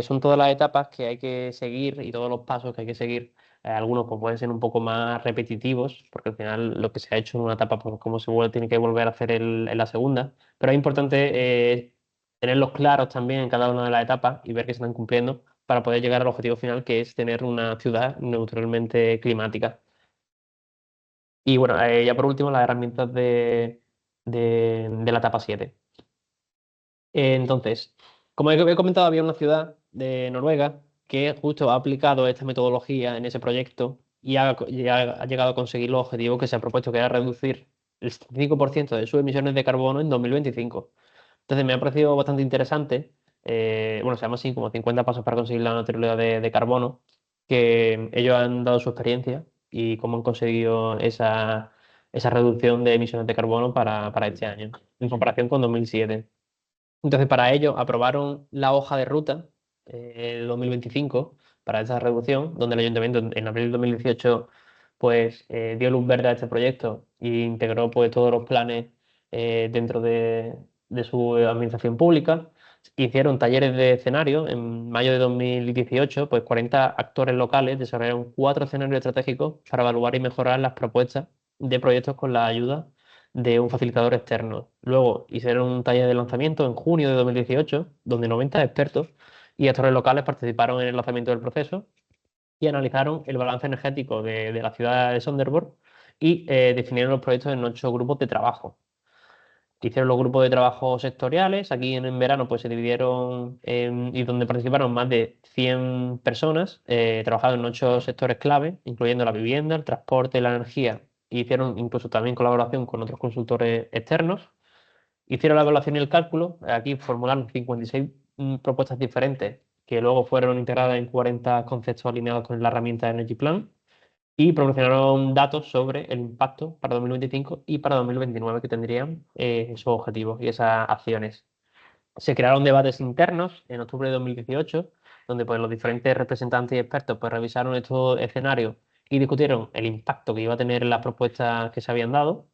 son todas las etapas que hay que seguir y todos los pasos que hay que seguir. Algunos pues, pueden ser un poco más repetitivos, porque al final lo que se ha hecho en una etapa, pues como tiene que volver a hacer en la segunda. Pero es importante tenerlos claros también en cada una de las etapas y ver que se están cumpliendo para poder llegar al objetivo final, que es tener una ciudad neutralmente climática. Y bueno, ya por último, las herramientas de la etapa 7. Entonces, como he comentado, había una ciudad de Noruega que justo ha aplicado esta metodología en ese proyecto y ha llegado a conseguir los objetivos que se ha propuesto, que era reducir el 75% de sus emisiones de carbono en 2025. Entonces, me ha parecido bastante interesante, bueno, se llama así como 50 pasos para conseguir la neutralidad de carbono, que ellos han dado su experiencia y cómo han conseguido esa reducción de emisiones de carbono para este año, en comparación con 2007. Entonces, para ello, aprobaron la hoja de ruta el 2025 para esa reducción, donde el ayuntamiento en abril de 2018 pues, dio luz verde a este proyecto e integró pues, todos los planes dentro de su administración pública. Hicieron talleres de escenario. En mayo de 2018, pues 40 actores locales desarrollaron 4 escenarios estratégicos para evaluar y mejorar las propuestas de proyectos con la ayuda de un facilitador externo. Luego hicieron un taller de lanzamiento en junio de 2018, donde 90 expertos y actores locales participaron en el lanzamiento del proceso y analizaron el balance energético de la ciudad de Sonderborg y definieron los proyectos en 8 grupos de trabajo. Hicieron los grupos de trabajo sectoriales. Aquí en verano pues se dividieron y donde participaron más de 100 personas, trabajaron en 8 sectores clave, incluyendo la vivienda, el transporte, la energía. Hicieron incluso también colaboración con otros consultores externos. Hicieron la evaluación y el cálculo. Aquí formularon 56 propuestas diferentes que luego fueron integradas en 40 conceptos alineados con la herramienta Energy Plan y proporcionaron datos sobre el impacto para 2025 y para 2029 que tendrían esos objetivos y esas acciones. Se crearon debates internos en octubre de 2018, donde pues, los diferentes representantes y expertos pues, revisaron estos escenarios y discutieron el impacto que iba a tener las propuestas que se habían dado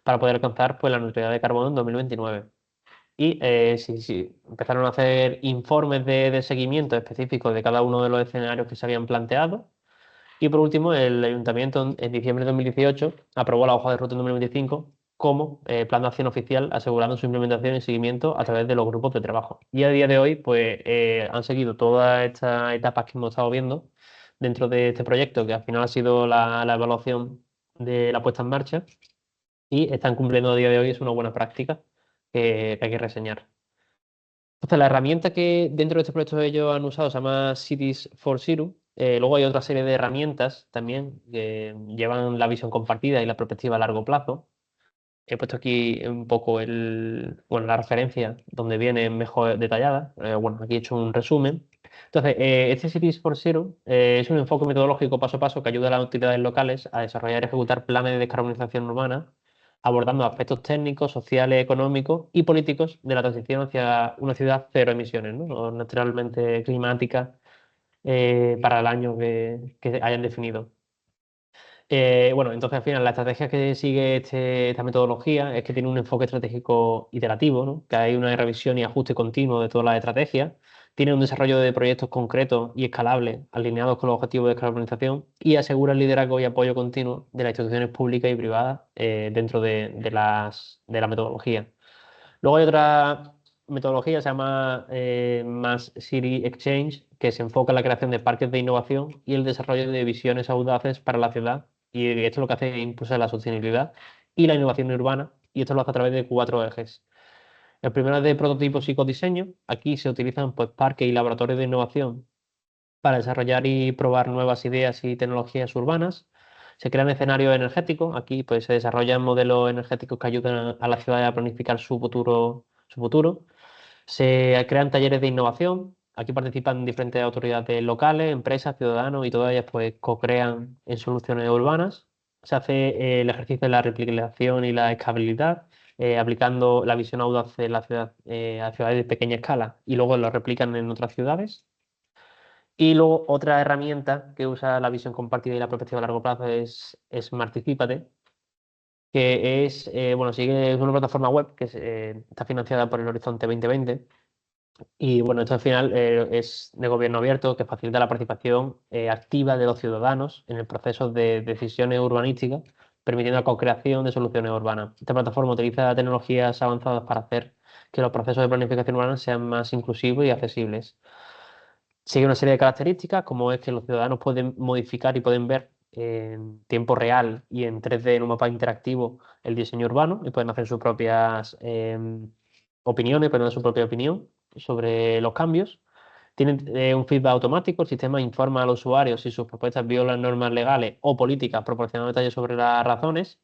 para poder alcanzar pues, la neutralidad de carbono en 2029. Y sí, empezaron a hacer informes de seguimiento específicos de cada uno de los escenarios que se habían planteado y por último, el ayuntamiento en diciembre de 2018 aprobó la hoja de ruta en 2025 como plan de acción oficial, asegurando su implementación y seguimiento a través de los grupos de trabajo. Y a día de hoy, pues han seguido todas estas etapas que hemos estado viendo dentro de este proyecto, que al final ha sido la evaluación de la puesta en marcha, y están cumpliendo a día de hoy, es una buena práctica que hay que reseñar. Entonces, la herramienta que dentro de este proyecto ellos han usado se llama Cities for Zero. Luego hay otra serie de herramientas también que llevan la visión compartida y la perspectiva a largo plazo. He puesto aquí un poco bueno, la referencia donde viene mejor detallada. Bueno, aquí he hecho un resumen. Entonces, este Cities for Zero es un enfoque metodológico paso a paso que ayuda a las autoridades locales a desarrollar y ejecutar planes de descarbonización urbana, abordando aspectos técnicos, sociales, económicos y políticos de la transición hacia una ciudad cero emisiones, ¿no? O naturalmente climática para el año que hayan definido. Bueno, entonces al final la estrategia que sigue esta metodología es que tiene un enfoque estratégico iterativo, ¿no? Que hay una revisión y ajuste continuo de todas las estrategias, tiene un desarrollo de proyectos concretos y escalables alineados con los objetivos de descarbonización y asegura el liderazgo y apoyo continuo de las instituciones públicas y privadas dentro de la metodología. Luego hay otra metodología, se llama Mass City Exchange, que se enfoca en la creación de parques de innovación y el desarrollo de visiones audaces para la ciudad. Y esto lo que hace es impulsar la sostenibilidad y la innovación urbana, y esto lo hace a través de 4 ejes. El primero es de prototipos y codiseño. Aquí se utilizan pues, parques y laboratorios de innovación para desarrollar y probar nuevas ideas y tecnologías urbanas. Se crean escenarios energéticos. Aquí pues, se desarrollan modelos energéticos que ayudan a la ciudad a planificar su futuro, su futuro. Se crean talleres de innovación. Aquí participan diferentes autoridades locales, empresas, ciudadanos y todas ellas pues co-crean en soluciones urbanas. Se hace el ejercicio de la replicación y la escalabilidad, aplicando la visión audaz de la ciudad a ciudades de pequeña escala y luego lo replican en otras ciudades. Y luego otra herramienta que usa la visión compartida y la perspectiva a largo plazo es Smarticípate, que es, bueno, sigue es una plataforma web que está financiada por el Horizonte 2020. Y bueno, esto al final es de gobierno abierto que facilita la participación activa de los ciudadanos en el proceso de decisiones urbanísticas, permitiendo la co-creación de soluciones urbanas. Esta plataforma utiliza tecnologías avanzadas para hacer que los procesos de planificación urbana sean más inclusivos y accesibles. Sigue una serie de características, como es que los ciudadanos pueden modificar y pueden ver en tiempo real y en 3D en un mapa interactivo el diseño urbano y pueden hacer sus propias opiniones, pueden dar su propia opinión sobre los cambios. Tienen un feedback automático, el sistema informa al usuario si sus propuestas violan normas legales o políticas, proporcionando detalles sobre las razones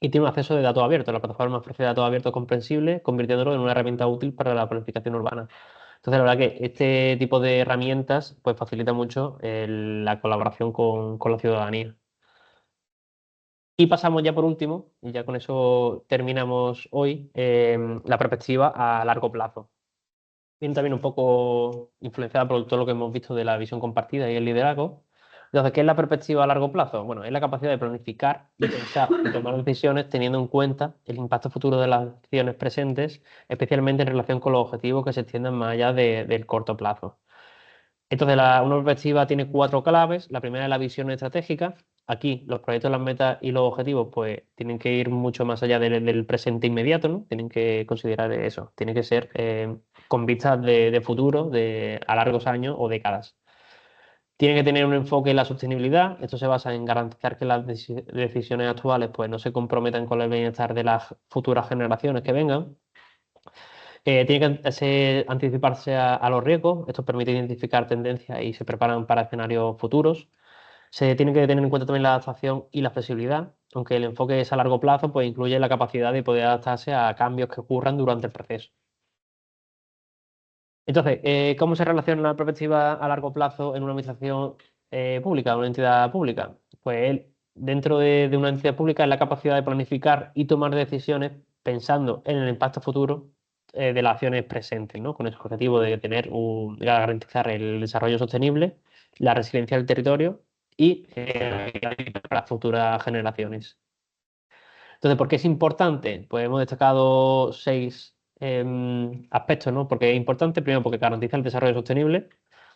y tiene un acceso de datos abiertos. La plataforma ofrece datos abiertos comprensibles, convirtiéndolo en una herramienta útil para la planificación urbana. Entonces, la verdad que este tipo de herramientas pues, facilita mucho la colaboración con la ciudadanía. Y pasamos ya por último, y ya con eso terminamos hoy, la perspectiva a largo plazo. Viene también un poco influenciada por todo lo que hemos visto de la visión compartida y el liderazgo. Entonces, ¿qué es la perspectiva a largo plazo? Bueno, es la capacidad de planificar y pensar y tomar decisiones teniendo en cuenta el impacto futuro de las acciones presentes, especialmente en relación con los objetivos que se extiendan más allá del corto plazo. Entonces, una perspectiva tiene cuatro claves. La primera es la visión estratégica. Aquí, los proyectos, las metas y los objetivos, pues, tienen que ir mucho más allá del presente inmediato, ¿no? Tienen que considerar eso. Tienen que ser con vistas de futuro, a largos años o décadas. Tienen que tener un enfoque en la sostenibilidad. Esto se basa en garantizar que las decisiones actuales, pues, no se comprometan con el bienestar de las futuras generaciones que vengan. Tiene que anticiparse a los riesgos. Esto permite identificar tendencias y se preparan para escenarios futuros. Se tiene que tener en cuenta también la adaptación y la flexibilidad, aunque el enfoque es a largo plazo, pues incluye la capacidad de poder adaptarse a cambios que ocurran durante el proceso. Entonces, ¿cómo se relaciona la perspectiva a largo plazo en una administración pública, una entidad pública? Pues dentro de una entidad pública es la capacidad de planificar y tomar decisiones pensando en el impacto futuro de las acciones presentes, ¿no? Con ese objetivo de garantizar el desarrollo sostenible, la resiliencia del territorio y para futuras generaciones. Entonces, ¿por qué es importante? Pues hemos destacado seis aspectos, ¿no? Porque es importante, primero, porque garantiza el desarrollo sostenible,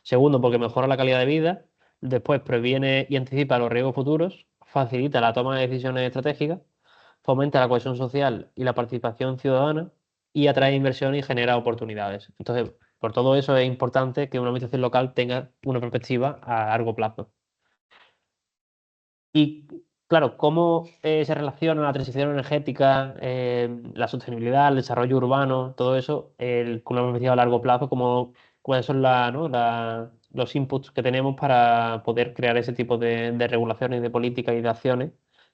segundo, porque mejora la calidad de vida, después previene y anticipa los riesgos futuros, facilita la toma de decisiones estratégicas, fomenta la cohesión social y la participación ciudadana y atrae inversión y genera oportunidades. Entonces, por todo eso es importante que una administración local tenga una perspectiva a largo plazo. Y claro, ¿cómo se relaciona la transición energética, la sostenibilidad, el desarrollo urbano, todo eso, con una perspectiva a largo plazo? ¿Cuáles son ¿no? los inputs que tenemos para poder crear ese tipo de regulaciones, de políticas y de acciones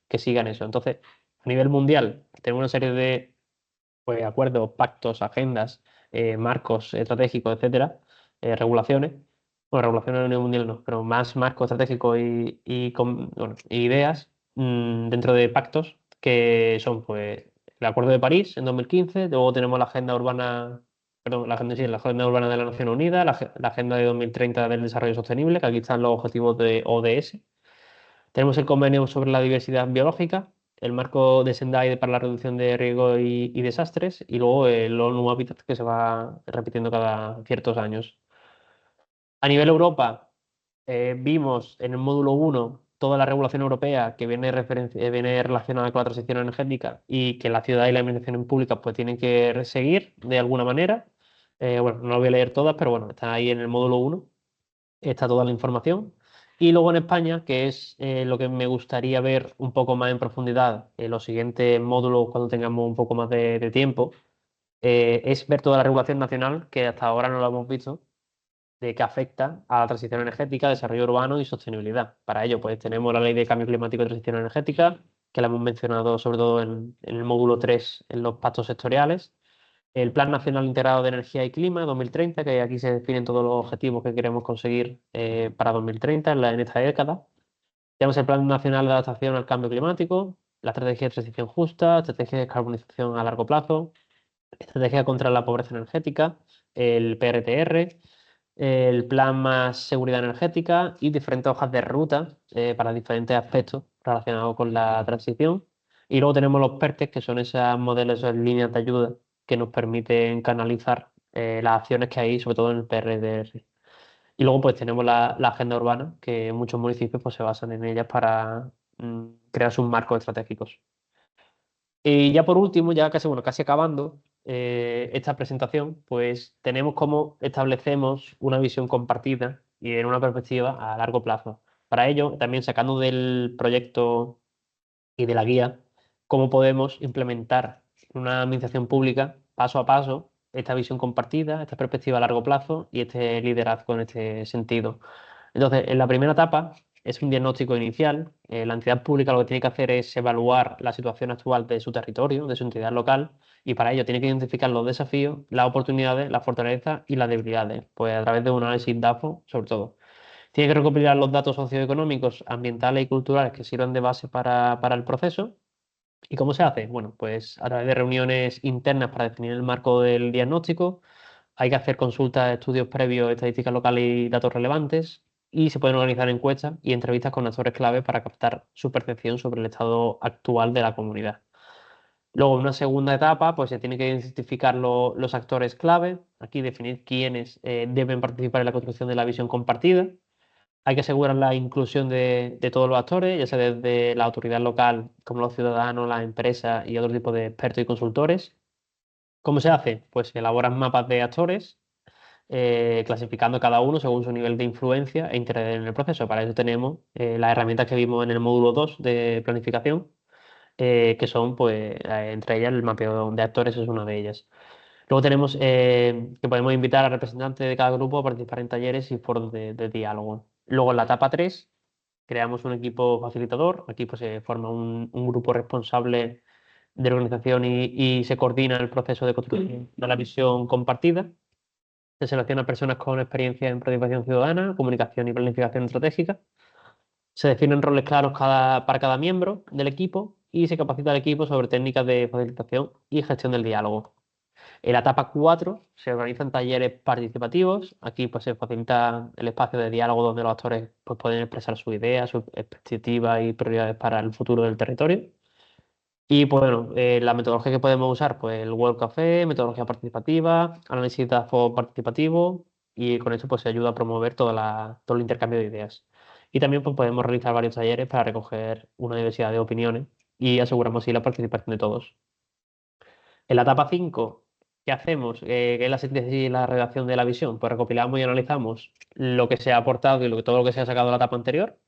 que sigan eso? Entonces, a nivel mundial, tenemos una serie de pues, acuerdos, pactos, agendas, marcos estratégicos, etcétera, regulaciones. Bueno, regulaciones de la Unión Mundial no, pero más marcos estratégicos bueno, ideas dentro de pactos que son pues el Acuerdo de París en 2015, luego tenemos la Agenda Urbana, perdón, la Agenda Urbana de la Nación Unida, la Agenda de 2030 del Desarrollo Sostenible, que aquí están los objetivos de ODS. Tenemos el convenio sobre la diversidad biológica, el marco de Sendai para la reducción de riesgos y desastres, y luego el ONU Habitat que se va repitiendo cada ciertos años. A nivel Europa, vimos en el módulo 1 toda la regulación europea que viene relacionada con la transición energética y que la ciudad y la administración pública pues tienen que seguir de alguna manera. Bueno, no lo voy a leer todas, pero bueno, está ahí en el módulo 1 está toda la información. Y luego en España, que es lo que me gustaría ver un poco más en profundidad en los siguientes módulos cuando tengamos un poco más de tiempo, es ver toda la regulación nacional que hasta ahora no lo hemos visto, de que afecta a la transición energética, desarrollo urbano y sostenibilidad. Para ello, pues tenemos la Ley de Cambio Climático y Transición Energética, que la hemos mencionado sobre todo en el módulo 3 en los pactos sectoriales. El Plan Nacional Integrado de Energía y Clima 2030, que aquí se definen todos los objetivos que queremos conseguir para 2030 en esta década. Tenemos el Plan Nacional de Adaptación al Cambio Climático, la Estrategia de Transición Justa, Estrategia de Descarbonización a largo plazo, Estrategia contra la Pobreza Energética, el PRTR, el Plan Más Seguridad Energética y diferentes hojas de ruta para diferentes aspectos relacionados con la transición. Y luego tenemos los PERTES, que son esos modelos, esas líneas de ayuda que nos permiten canalizar las acciones que hay, sobre todo en el PRDR. Y luego pues tenemos la agenda urbana, que muchos municipios pues, se basan en ellas para crear sus marcos estratégicos. Y ya por último, ya casi, bueno, casi acabando esta presentación, pues tenemos cómo establecemos una visión compartida y en una perspectiva a largo plazo. Para ello, también sacando del proyecto y de la guía, cómo podemos implementar en una administración pública, paso a paso, esta visión compartida, esta perspectiva a largo plazo y este liderazgo en este sentido. Entonces, en la primera etapa es un diagnóstico inicial. La entidad pública lo que tiene que hacer es evaluar la situación actual de su territorio, de su entidad local, y para ello tiene que identificar los desafíos, las oportunidades, las fortalezas y las debilidades, pues a través de un análisis DAFO, sobre todo. Tiene que recopilar los datos socioeconómicos, ambientales y culturales que sirvan de base para el proceso. ¿Y cómo se hace? Bueno, pues a través de reuniones internas para definir el marco del diagnóstico. Hay que hacer consultas, estudios previos, estadísticas locales y datos relevantes. Y se pueden organizar encuestas y entrevistas con actores clave para captar su percepción sobre el estado actual de la comunidad. Luego, en una segunda etapa, pues se tiene que identificar los actores clave. Aquí definir quiénes deben participar en la construcción de la visión compartida. Hay que asegurar la inclusión de todos los actores, ya sea desde la autoridad local, como los ciudadanos, las empresas y otro tipo de expertos y consultores. ¿Cómo se hace? Pues se elaboran mapas de actores, clasificando cada uno según su nivel de influencia e interés en el proceso. Para eso tenemos las herramientas que vimos en el módulo 2 de planificación, que son, pues, entre ellas el mapeo de actores es una de ellas. Luego tenemos que podemos invitar a representantes de cada grupo a participar en talleres y foros de diálogo. Luego en la etapa 3 creamos un equipo facilitador. Aquí pues, se forma un grupo responsable de organización y se coordina el proceso de construcción de la visión compartida. Se seleccionan personas con experiencia en participación ciudadana, comunicación y planificación estratégica. Se definen roles claros para cada miembro del equipo y se capacita al equipo sobre técnicas de facilitación y gestión del diálogo. En la etapa 4 se organizan talleres participativos. Aquí pues, se facilita el espacio de diálogo donde los actores pues, pueden expresar sus ideas, sus expectativas y prioridades para el futuro del territorio. Y pues, bueno, la metodología que podemos usar, pues el World Café, metodología participativa, análisis de datos participativo y con esto pues se ayuda a promover todo el intercambio de ideas. Y también pues podemos realizar varios talleres para recoger una diversidad de opiniones y aseguramos así la participación de todos. En la etapa 5, ¿qué hacemos? ¿Qué es la síntesis y la redacción de la visión? Pues recopilamos y analizamos lo que se ha aportado y todo lo que se ha sacado de la etapa anterior.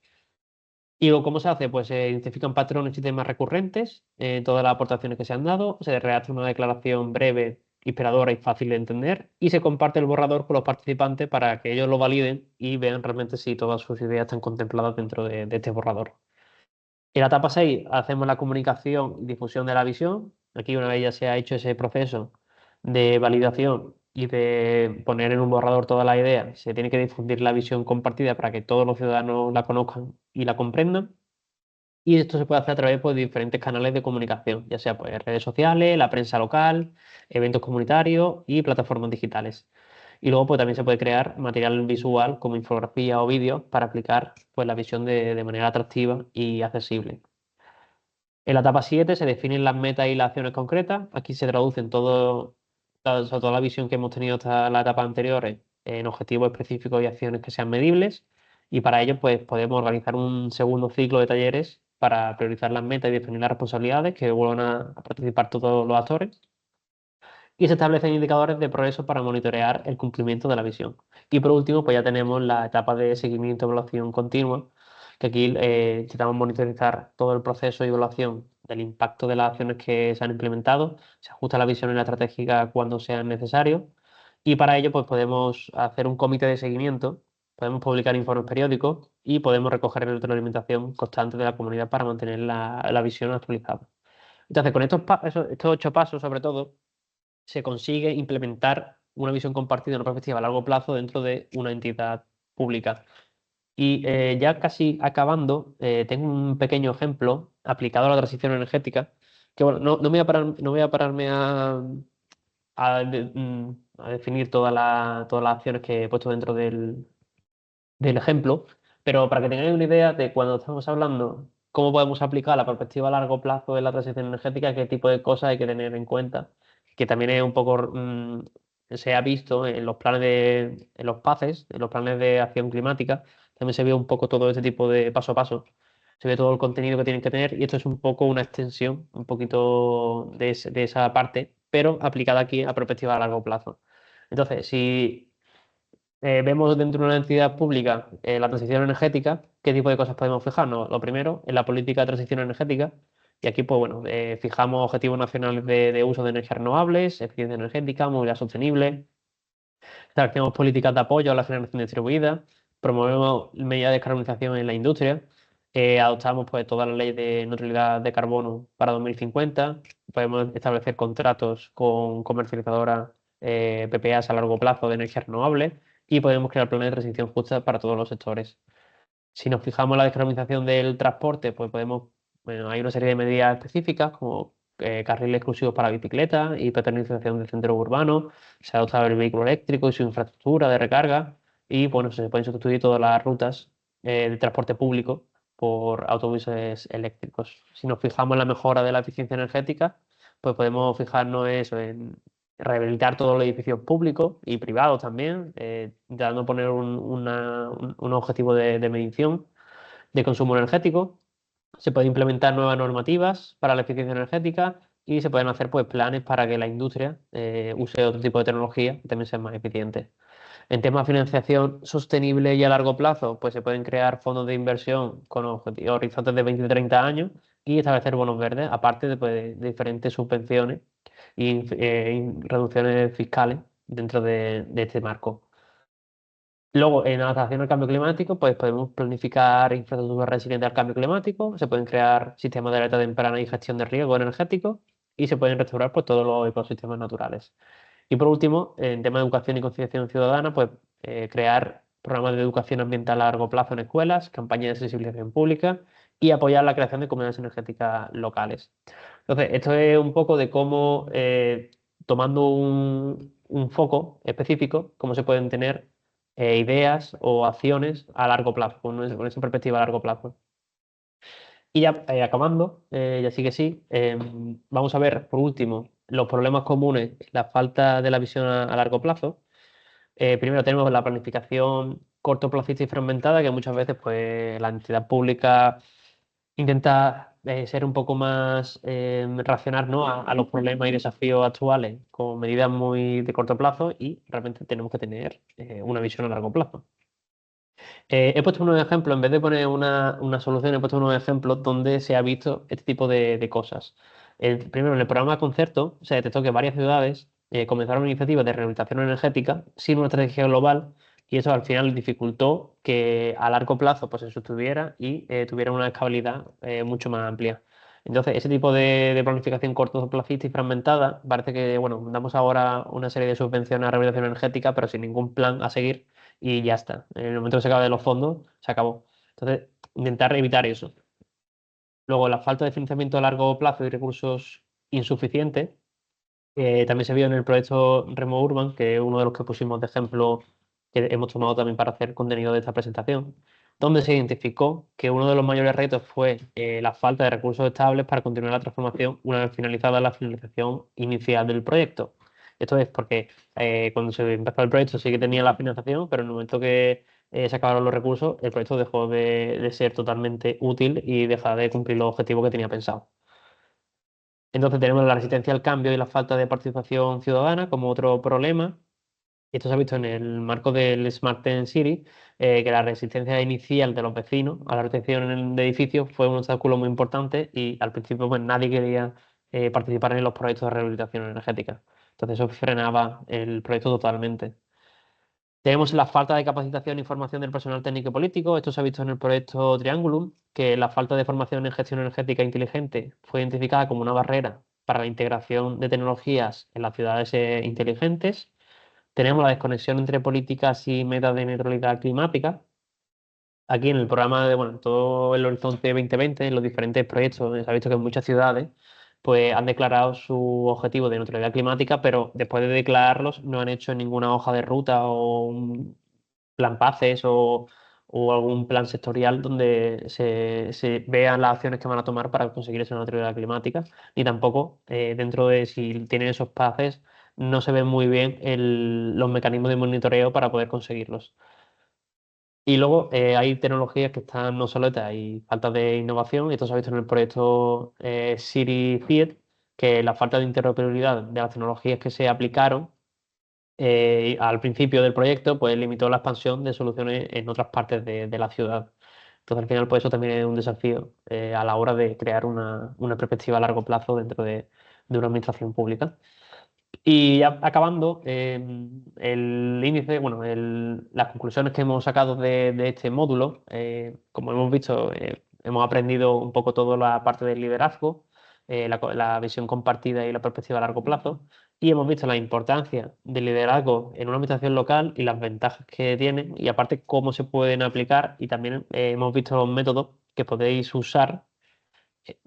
¿Y cómo se hace? Pues se identifican patrones y temas recurrentes en todas las aportaciones que se han dado, se redacta una declaración breve, inspiradora y fácil de entender y se comparte el borrador con los participantes para que ellos lo validen y vean realmente si todas sus ideas están contempladas dentro de este borrador. En la etapa 6 hacemos la comunicación y difusión de la visión. Aquí una vez ya se ha hecho ese proceso de validación y de poner en un borrador toda la idea, se tiene que difundir la visión compartida para que todos los ciudadanos la conozcan y la comprendan. Y esto se puede hacer a través pues, de diferentes canales de comunicación, ya sea pues, redes sociales, la prensa local, eventos comunitarios y plataformas digitales. Y luego pues, también se puede crear material visual como infografía o vídeos para aplicar pues, la visión de manera atractiva y accesible. En la etapa 7 se definen las metas y las acciones concretas. Aquí se traducen toda la visión que hemos tenido hasta la etapa anteriores en objetivos específicos y acciones que sean medibles. Y para ello, pues podemos organizar un segundo ciclo de talleres para priorizar las metas y definir las responsabilidades que vuelvan a participar todos los actores. Y se establecen indicadores de progreso para monitorear el cumplimiento de la visión. Y por último, pues ya tenemos la etapa de seguimiento y evaluación continua, que aquí intentamos monitorizar todo el proceso y evaluación del impacto de las acciones que se han implementado, se ajusta la visión y la estratégica cuando sea necesario y para ello pues podemos hacer un comité de seguimiento, podemos publicar informes periódicos y podemos recoger retroalimentación constante de la comunidad para mantener la visión actualizada. Entonces, con estos 8 pasos, sobre todo, se consigue implementar una visión compartida, una perspectiva a largo plazo dentro de una entidad pública. Y ya casi acabando, tengo un pequeño ejemplo aplicado a la transición energética, que bueno, no voy a no voy a pararme a definir todas las acciones que he puesto dentro del ejemplo, pero para que tengáis una idea de cuando estamos hablando cómo podemos aplicar la perspectiva a largo plazo en la transición energética, qué tipo de cosas hay que tener en cuenta, que también es un poco, se ha visto en los planes en los PACES, en los planes de acción climática, también se ve un poco todo este tipo de paso a paso. Se ve todo el contenido que tienen que tener y esto es un poco una extensión, un poquito de esa parte, pero aplicada aquí a perspectiva a largo plazo. Entonces, si vemos dentro de una entidad pública la transición energética, ¿qué tipo de cosas podemos fijarnos? Lo primero, en la política de transición energética, y aquí, pues bueno, fijamos objetivos nacionales de uso de energías renovables, eficiencia energética, movilidad sostenible, establecemos políticas de apoyo a la generación distribuida, promovemos medidas de descarbonización en la industria, adoptamos pues toda la ley de neutralidad de carbono para 2050, podemos establecer contratos con comercializadoras PPAs a largo plazo de energías renovables y podemos crear planes de transición justa para todos los sectores. Si nos fijamos en la descarbonización del transporte, pues bueno, hay una serie de medidas específicas como carriles exclusivos para bicicletas y peatonalización del centro urbano, se ha adoptado el vehículo eléctrico y su infraestructura de recarga y bueno, se pueden sustituir todas las rutas de transporte público por autobuses eléctricos. Si nos fijamos en la mejora de la eficiencia energética, pues podemos fijarnos eso en rehabilitar todos los edificios públicos y privados también, intentando poner un objetivo de medición de consumo energético. Se pueden implementar nuevas normativas para la eficiencia energética y se pueden hacer pues, planes para que la industria use otro tipo de tecnología que también sean más eficientes. En temas de financiación sostenible y a largo plazo, pues se pueden crear fondos de inversión con horizontes de 20 y 30 años y establecer bonos verdes, aparte de diferentes subvenciones y reducciones fiscales dentro de este marco. Luego, en adaptación al cambio climático, pues podemos planificar infraestructuras resilientes al cambio climático, se pueden crear sistemas de alerta temprana y gestión de riesgo energético y se pueden restaurar pues, todos los ecosistemas naturales. Y por último, en tema de educación y concienciación ciudadana, pues crear programas de educación ambiental a largo plazo en escuelas, campañas de sensibilización pública y apoyar la creación de comunidades energéticas locales. Entonces, esto es un poco de cómo, tomando un foco específico, cómo se pueden tener ideas o acciones a largo plazo, con esa perspectiva a largo plazo. Y ya acabando, ya sí que sí, vamos a ver por último los problemas comunes, la falta de la visión a largo plazo. Primero tenemos la planificación cortoplacista y fragmentada, que muchas veces pues, la entidad pública intenta ser un poco más racional, ¿no? a los problemas y desafíos actuales con medidas muy de corto plazo y realmente tenemos que tener una visión a largo plazo. He puesto unos ejemplos, en vez de poner una solución, he puesto unos ejemplos donde se ha visto este tipo de cosas. Primero, en el programa Concerto se detectó que varias ciudades comenzaron iniciativas de rehabilitación energética sin una estrategia global y eso al final dificultó que a largo plazo pues, se sostuviera y tuviera una escalabilidad mucho más amplia. Entonces, ese tipo de planificación cortoplacista y fragmentada, parece que, bueno, damos ahora una serie de subvenciones a rehabilitación energética, pero sin ningún plan a seguir y ya está. En el momento que se acabe los fondos, se acabó. Entonces, intentar evitar eso. Luego, la falta de financiamiento a largo plazo y recursos insuficientes. También se vio en el proyecto Remo Urban, que es uno de los que pusimos de ejemplo que hemos tomado también para hacer contenido de esta presentación, donde se identificó que uno de los mayores retos fue la falta de recursos estables para continuar la transformación una vez finalizada la finalización inicial del proyecto. Esto es porque cuando se empezó el proyecto sí que tenía la financiación, pero en el momento que se acabaron los recursos, el proyecto dejó de ser totalmente útil y deja de cumplir los objetivos que tenía pensado. Entonces tenemos la resistencia al cambio y la falta de participación ciudadana como otro problema. Y esto se ha visto en el marco del Smart Ten City, que la resistencia inicial de los vecinos a la retención de edificios fue un obstáculo muy importante y al principio pues nadie quería participar en los proyectos de rehabilitación energética. Entonces eso frenaba el proyecto totalmente. Tenemos la falta de capacitación y formación del personal técnico y político. Esto se ha visto en el proyecto Triangulum, que la falta de formación en gestión energética inteligente fue identificada como una barrera para la integración de tecnologías en las ciudades inteligentes. Tenemos la desconexión entre políticas y metas de neutralidad climática. Aquí en el programa de, bueno, en todo el horizonte 2020, en los diferentes proyectos, se ha visto que en muchas ciudades pues han declarado su objetivo de neutralidad climática, pero después de declararlos no han hecho ninguna hoja de ruta o un plan PACES o algún plan sectorial donde se vean las acciones que van a tomar para conseguir esa neutralidad climática, ni tampoco dentro de si tienen esos PACES no se ven muy bien los mecanismos de monitoreo para poder conseguirlos. Y luego hay tecnologías que están obsoletas, hay falta de innovación, y esto se ha visto en el proyecto City Fiat, que la falta de interoperabilidad de las tecnologías que se aplicaron al principio del proyecto, pues limitó la expansión de soluciones en otras partes de la ciudad. Entonces, al final, pues eso también es un desafío a la hora de crear una perspectiva a largo plazo dentro de una administración pública. Y ya acabando, el índice, bueno, las conclusiones que hemos sacado de este módulo, como hemos visto, hemos aprendido un poco toda la parte del liderazgo, la visión compartida y la perspectiva a largo plazo, y hemos visto la importancia del liderazgo en una administración local y las ventajas que tiene, y aparte cómo se pueden aplicar, y también hemos visto los métodos que podéis usar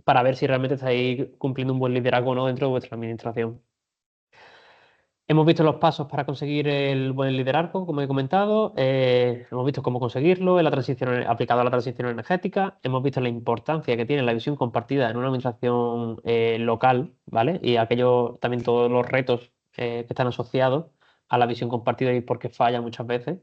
para ver si realmente estáis cumpliendo un buen liderazgo o no dentro de vuestra administración. Hemos visto los pasos para conseguir el buen liderazgo, como he comentado. Hemos visto cómo conseguirlo en la transición, aplicado a la transición energética. Hemos visto la importancia que tiene la visión compartida en una administración local, ¿vale? Y aquello, también todos los retos que están asociados a la visión compartida y por qué falla muchas veces.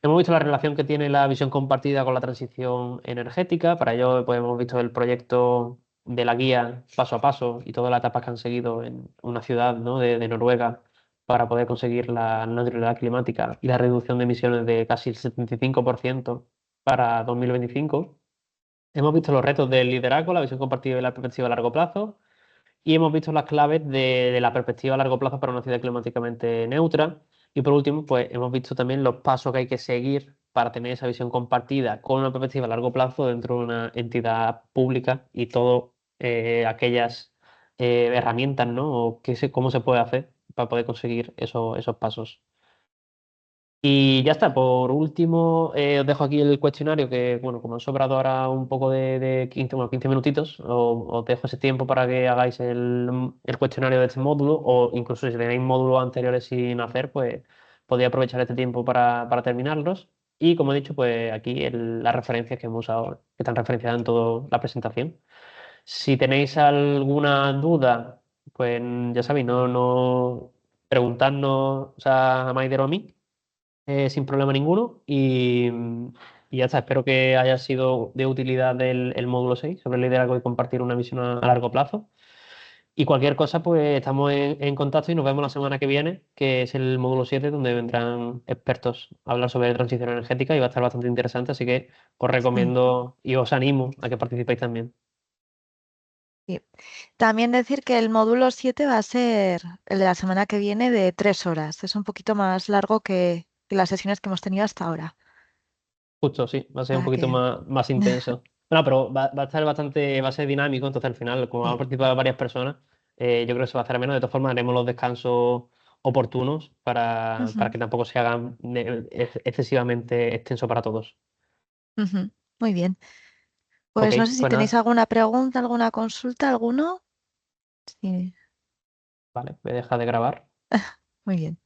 Hemos visto la relación que tiene la visión compartida con la transición energética. Para ello, pues, hemos visto el proyecto de la guía paso a paso y todas las etapas que han seguido en una ciudad, ¿no? de Noruega para poder conseguir la neutralidad climática y la reducción de emisiones de casi el 75% para 2025. Hemos visto los retos del liderazgo, la visión compartida y la perspectiva a largo plazo. Y hemos visto las claves de la perspectiva a largo plazo para una ciudad climáticamente neutra. Y por último, pues hemos visto también los pasos que hay que seguir para tener esa visión compartida con una perspectiva a largo plazo dentro de una entidad pública y todas aquellas herramientas, ¿no? O cómo se puede hacer para poder conseguir esos pasos. Y ya está, por último, os dejo aquí el cuestionario que, bueno, como han sobrado ahora un poco de 15, bueno, 15 minutitos, os dejo ese tiempo para que hagáis el cuestionario de este módulo o incluso si tenéis módulos anteriores sin hacer, pues podéis aprovechar este tiempo para terminarlos. Y como he dicho, pues aquí las referencias que hemos usado, que están referenciadas en toda la presentación. Si tenéis alguna duda, pues ya sabéis, no preguntarnos, o sea, a Maider o a mí sin problema ninguno. Y ya está, espero que haya sido de utilidad el módulo 6 sobre el liderazgo y compartir una visión a largo plazo. Y cualquier cosa, pues estamos en contacto y nos vemos la semana que viene, que es el módulo 7 donde vendrán expertos a hablar sobre transición energética y va a estar bastante interesante, así que os Sí, recomiendo y os animo a que participéis también. sí. También decir que el módulo 7 va a ser el de la semana que viene de 3 horas. Es un poquito más largo que las sesiones que hemos tenido hasta ahora. Justo, sí, va a ser un Para poquito que... más intenso. No, pero va a estar bastante, va a ser dinámico, entonces al final, como van a Sí. participar varias personas, yo creo que se va a hacer menos. De todas formas, haremos los descansos oportunos para Ujú, que tampoco se hagan excesivamente extenso para todos. ujú. Muy bien. Ok, Pues no sé si pues tenéis nada, alguna pregunta, alguna consulta, alguno. Sí, vale, voy a dejar de grabar. muy bien.